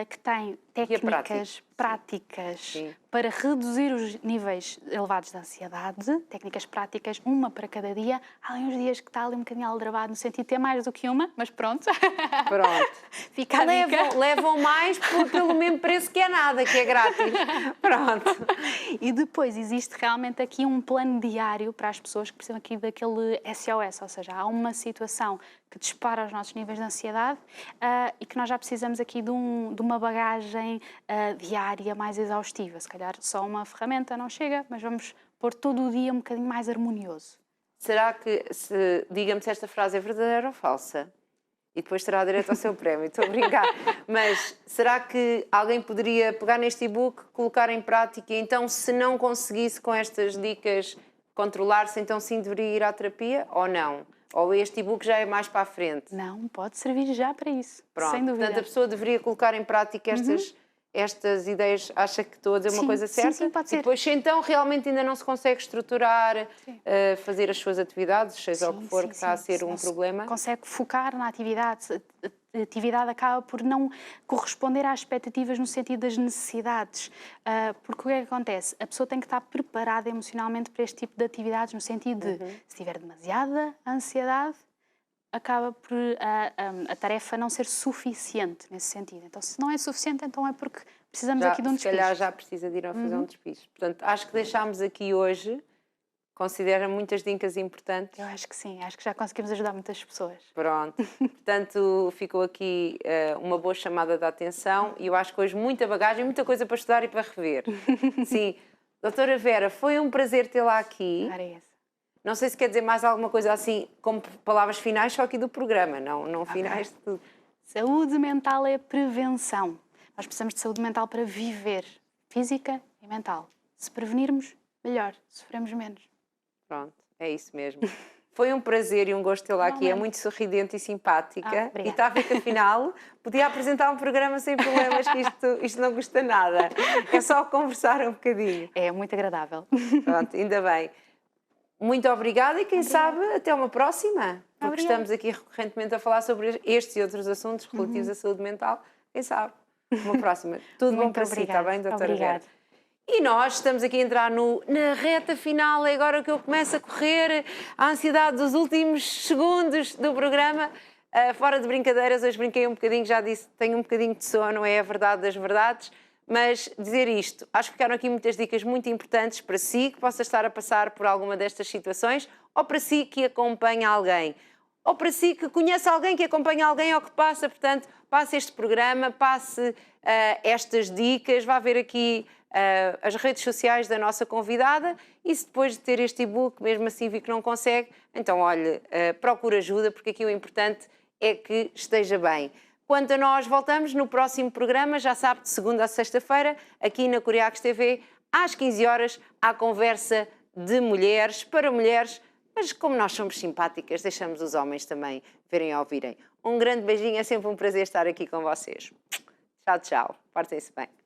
que tem técnicas práticas Sim. para reduzir os níveis elevados de ansiedade, técnicas práticas, uma para cada dia. Há ali uns dias que está ali um bocadinho aldrabado, no sentido de ter mais do que uma, mas pronto. Pronto. Fica a dica. Levam mais pelo mesmo preço que é nada, que é grátis. Pronto. E depois existe realmente aqui um plano diário para as pessoas que precisam aqui daquele SOS, ou seja, há uma situação que dispara os nossos níveis de ansiedade e que nós já precisamos aqui de uma bagagem diária mais exaustiva. Se calhar só uma ferramenta não chega, mas vamos pôr todo o dia um bocadinho mais harmonioso. Será que, diga-me se esta frase é verdadeira ou falsa, e depois terá direito ao seu prémio, estou a brincar, mas será que alguém poderia pegar neste e-book, colocar em prática e então, se não conseguisse com estas dicas controlar-se, então sim deveria ir à terapia ou não? Ou este e-book já é mais para a frente? Não, pode servir já para isso, Pronto. sem dúvida. Portanto, a pessoa deveria colocar em prática estas ideias, acha que estou a dizer uma coisa certa? Sim, pode ser. E depois, se então realmente ainda não se consegue estruturar, fazer as suas atividades, seja o que for que está a ser um problema. Consegue focar na atividade. A atividade acaba por não corresponder às expectativas no sentido das necessidades. Porque o que é que acontece? A pessoa tem que estar preparada emocionalmente para este tipo de atividades, no sentido de, se tiver demasiada ansiedade, acaba por a tarefa não ser suficiente nesse sentido. Então, se não é suficiente, então é porque precisamos aqui de um despiste. Se calhar já precisa de ir a fazer um despiste. Portanto, acho que deixámos aqui hoje, considera muitas dicas importantes. Eu acho que sim, acho que já conseguimos ajudar muitas pessoas. Pronto. Portanto, ficou aqui uma boa chamada de atenção e eu acho que hoje muita bagagem, muita coisa para estudar e para rever. Sim. Doutora Vera, foi um prazer tê-la aqui. Não sei se quer dizer mais alguma coisa assim, como palavras finais, só aqui do programa, não finais de tudo. Saúde mental é prevenção. Nós precisamos de saúde mental para viver, física e mental. Se prevenirmos, melhor, sofremos menos. Pronto, é isso mesmo. Foi um prazer e um gosto tê-la aqui, é muito sorridente e simpática. E está a ver que afinal podia apresentar um programa sem problemas, que isto não custa nada. É só conversar um bocadinho. É muito agradável. Pronto, ainda bem. Muito obrigada e quem sabe até uma próxima. Porque estamos aqui recorrentemente a falar sobre estes e outros assuntos relativos à saúde mental. Quem sabe? Uma próxima. Tudo bom para si, está bem, doutora Vera? E nós estamos aqui a entrar na reta final, é agora que eu começo a correr, a ansiedade dos últimos segundos do programa. Fora de brincadeiras, hoje brinquei um bocadinho, já disse, tenho um bocadinho de sono, é a verdade das verdades. Mas dizer isto, acho que ficaram aqui muitas dicas muito importantes para si, que possa estar a passar por alguma destas situações, ou para si que acompanha alguém, ou para si que conhece alguém que acompanha alguém ou que passa, portanto, passe este programa, passe estas dicas, vá ver aqui as redes sociais da nossa convidada e se depois de ter este e-book, mesmo assim vi que não consegue, então olhe, procure ajuda, porque aqui o importante é que esteja bem. Quanto a nós, voltamos no próximo programa, já sabe, de segunda a sexta-feira, aqui na Curiacos TV, às 15 horas, à conversa de mulheres, mas como nós somos simpáticas, deixamos os homens também verem e ouvirem. Um grande beijinho, é sempre um prazer estar aqui com vocês. Tchau, tchau. Portem-se bem.